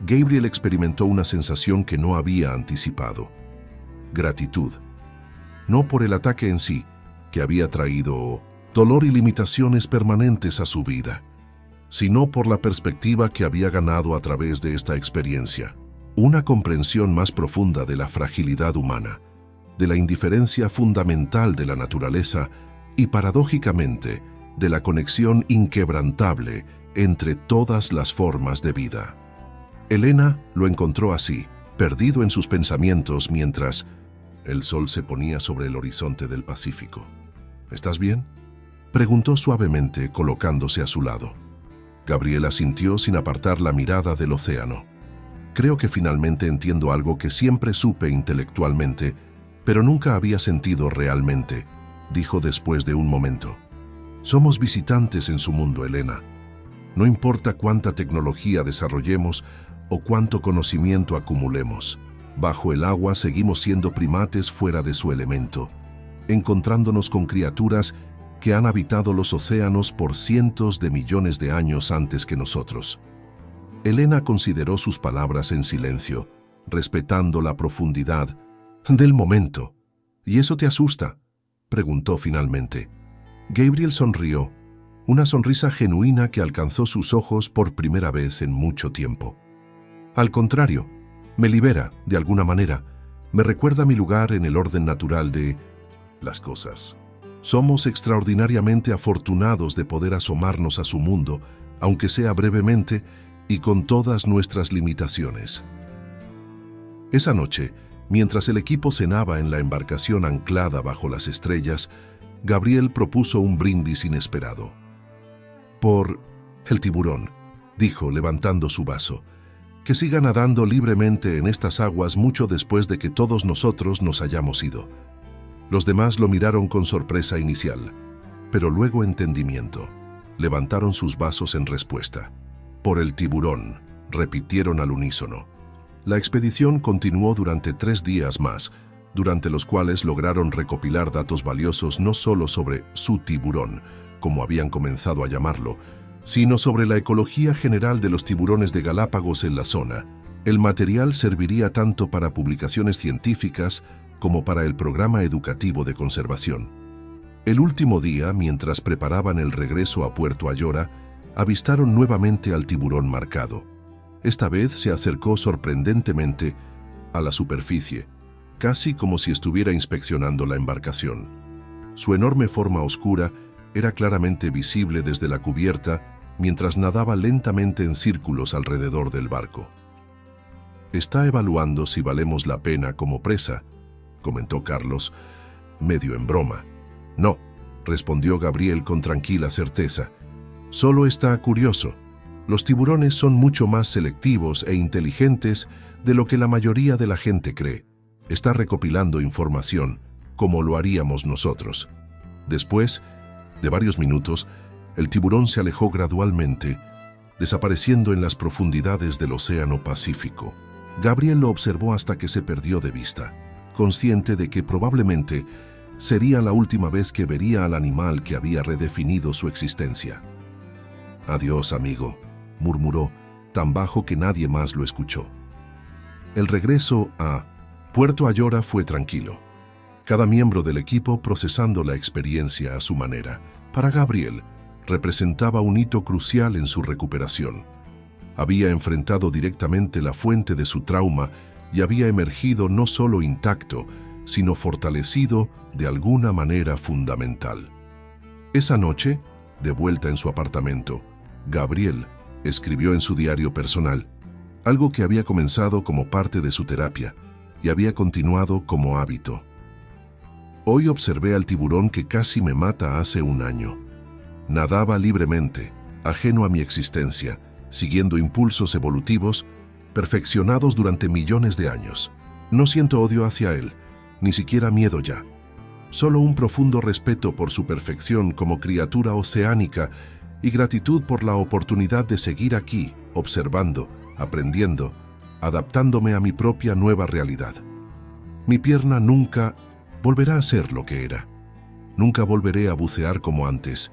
Gabriel experimentó una sensación que no había anticipado: gratitud. No por el ataque en sí, que había traído dolor y limitaciones permanentes a su vida, sino por la perspectiva que había ganado a través de esta experiencia, una comprensión más profunda de la fragilidad humana, de la indiferencia fundamental de la naturaleza y, paradójicamente, de la conexión inquebrantable entre todas las formas de vida. Elena lo encontró así, perdido en sus pensamientos mientras el sol se ponía sobre el horizonte del Pacífico. ¿Estás bien?, preguntó suavemente, colocándose a su lado. Gabriel asintió sin apartar la mirada del océano. Creo que finalmente entiendo algo que siempre supe intelectualmente, pero nunca había sentido realmente, dijo después de un momento. Somos visitantes en su mundo, Elena. No importa cuánta tecnología desarrollemos o cuánto conocimiento acumulemos, bajo el agua seguimos siendo primates fuera de su elemento, encontrándonos con criaturas que han habitado los océanos por cientos de millones de años antes que nosotros. Elena consideró sus palabras en silencio, respetando la profundidad del momento. ¿Y eso te asusta?, preguntó finalmente. Gabriel sonrió, una sonrisa genuina que alcanzó sus ojos por primera vez en mucho tiempo. Al contrario, me libera, de alguna manera, me recuerda mi lugar en el orden natural de las cosas. Somos extraordinariamente afortunados de poder asomarnos a su mundo, aunque sea brevemente y con todas nuestras limitaciones. Esa noche, mientras el equipo cenaba en la embarcación anclada bajo las estrellas, Gabriel propuso un brindis inesperado. Por el tiburón, dijo levantando su vaso, que siga nadando libremente en estas aguas mucho después de que todos nosotros nos hayamos ido. Los demás lo miraron con sorpresa inicial, pero luego entendimiento. Levantaron sus vasos en respuesta. Por el tiburón, repitieron al unísono. La expedición continuó durante 3 días más, durante los cuales lograron recopilar datos valiosos no solo sobre su tiburón, como habían comenzado a llamarlo, sino sobre la ecología general de los tiburones de Galápagos en la zona. El material serviría tanto para publicaciones científicas como para el programa educativo de conservación. El último día, mientras preparaban el regreso a Puerto Ayora, avistaron nuevamente al tiburón marcado. Esta vez se acercó sorprendentemente a la superficie, casi como si estuviera inspeccionando la embarcación. Su enorme forma oscura era claramente visible desde la cubierta mientras nadaba lentamente en círculos alrededor del barco. «Está evaluando si valemos la pena como presa», comentó Carlos, medio en broma. «No», respondió Gabriel con tranquila certeza. «Solo está curioso. Los tiburones son mucho más selectivos e inteligentes de lo que la mayoría de la gente cree. Está recopilando información, como lo haríamos nosotros». Después de varios minutos, el tiburón se alejó gradualmente, desapareciendo en las profundidades del Océano Pacífico. Gabriel lo observó hasta que se perdió de vista, consciente de que probablemente sería la última vez que vería al animal que había redefinido su existencia. «Adiós, amigo», murmuró, tan bajo que nadie más lo escuchó. El regreso a Puerto Ayora fue tranquilo, cada miembro del equipo procesando la experiencia a su manera. Para Gabriel, representaba un hito crucial en su recuperación. Había enfrentado directamente la fuente de su trauma y había emergido no solo intacto, sino fortalecido de alguna manera fundamental. Esa noche, de vuelta en su apartamento, Gabriel escribió en su diario personal, algo que había comenzado como parte de su terapia y había continuado como hábito. «Hoy observé al tiburón que casi me mata hace un año. Nadaba libremente, ajeno a mi existencia, siguiendo impulsos evolutivos perfeccionados durante millones de años. No siento odio hacia él, ni siquiera miedo ya. Solo un profundo respeto por su perfección como criatura oceánica y gratitud por la oportunidad de seguir aquí, observando, aprendiendo, adaptándome a mi propia nueva realidad». Mi pierna nunca volverá a ser lo que era. Nunca volveré a bucear como antes.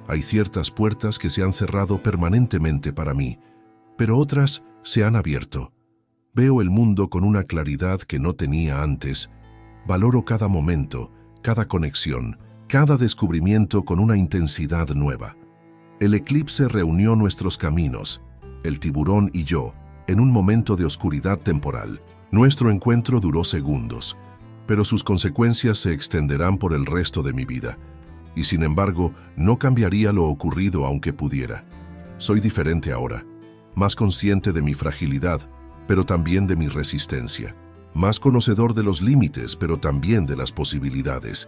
Hay ciertas puertas que se han cerrado permanentemente para mí, pero otras se han abierto. Veo el mundo con una claridad que no tenía antes. Valoro cada momento, cada conexión, cada descubrimiento con una intensidad nueva. El eclipse reunió nuestros caminos, el tiburón y yo, en un momento de oscuridad temporal. Nuestro encuentro duró segundos, pero sus consecuencias se extenderán por el resto de mi vida. Y sin embargo, no cambiaría lo ocurrido aunque pudiera. Soy diferente ahora, más consciente de mi fragilidad, pero también de mi resistencia. Más conocedor de los límites, pero también de las posibilidades.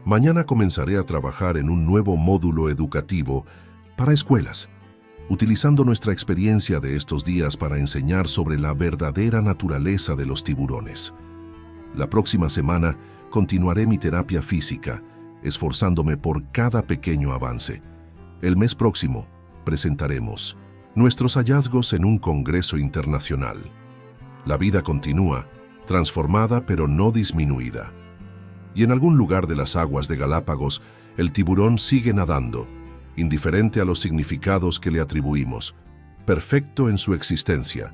Mañana comenzaré a trabajar en un nuevo módulo educativo para escuelas, utilizando nuestra experiencia de estos días para enseñar sobre la verdadera naturaleza de los tiburones. La próxima semana continuaré mi terapia física, esforzándome por cada pequeño avance. El mes próximo presentaremos nuestros hallazgos en un congreso internacional. La vida continúa, transformada pero no disminuida. Y en algún lugar de las aguas de Galápagos, el tiburón sigue nadando, indiferente a los significados que le atribuimos, perfecto en su existencia,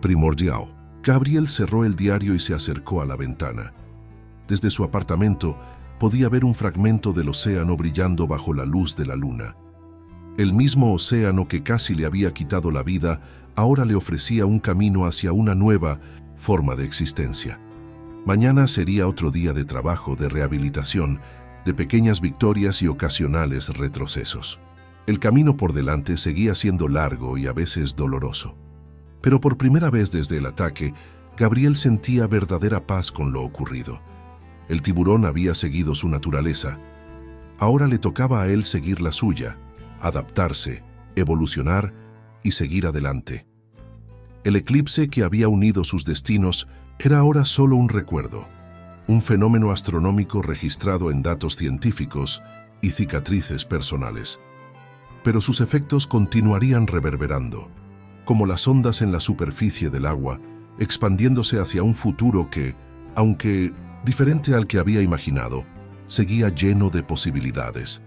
primordial. Gabriel cerró el diario y se acercó a la ventana. Desde su apartamento podía ver un fragmento del océano brillando bajo la luz de la luna. El mismo océano que casi le había quitado la vida, ahora le ofrecía un camino hacia una nueva forma de existencia. Mañana sería otro día de trabajo, de rehabilitación, de pequeñas victorias y ocasionales retrocesos. El camino por delante seguía siendo largo y a veces doloroso. Pero por primera vez desde el ataque, Gabriel sentía verdadera paz con lo ocurrido. El tiburón había seguido su naturaleza. Ahora le tocaba a él seguir la suya, adaptarse, evolucionar y seguir adelante. El eclipse que había unido sus destinos era ahora solo un recuerdo, un fenómeno astronómico registrado en datos científicos y cicatrices personales. Pero sus efectos continuarían reverberando, como las ondas en la superficie del agua, expandiéndose hacia un futuro que, aunque diferente al que había imaginado, seguía lleno de posibilidades.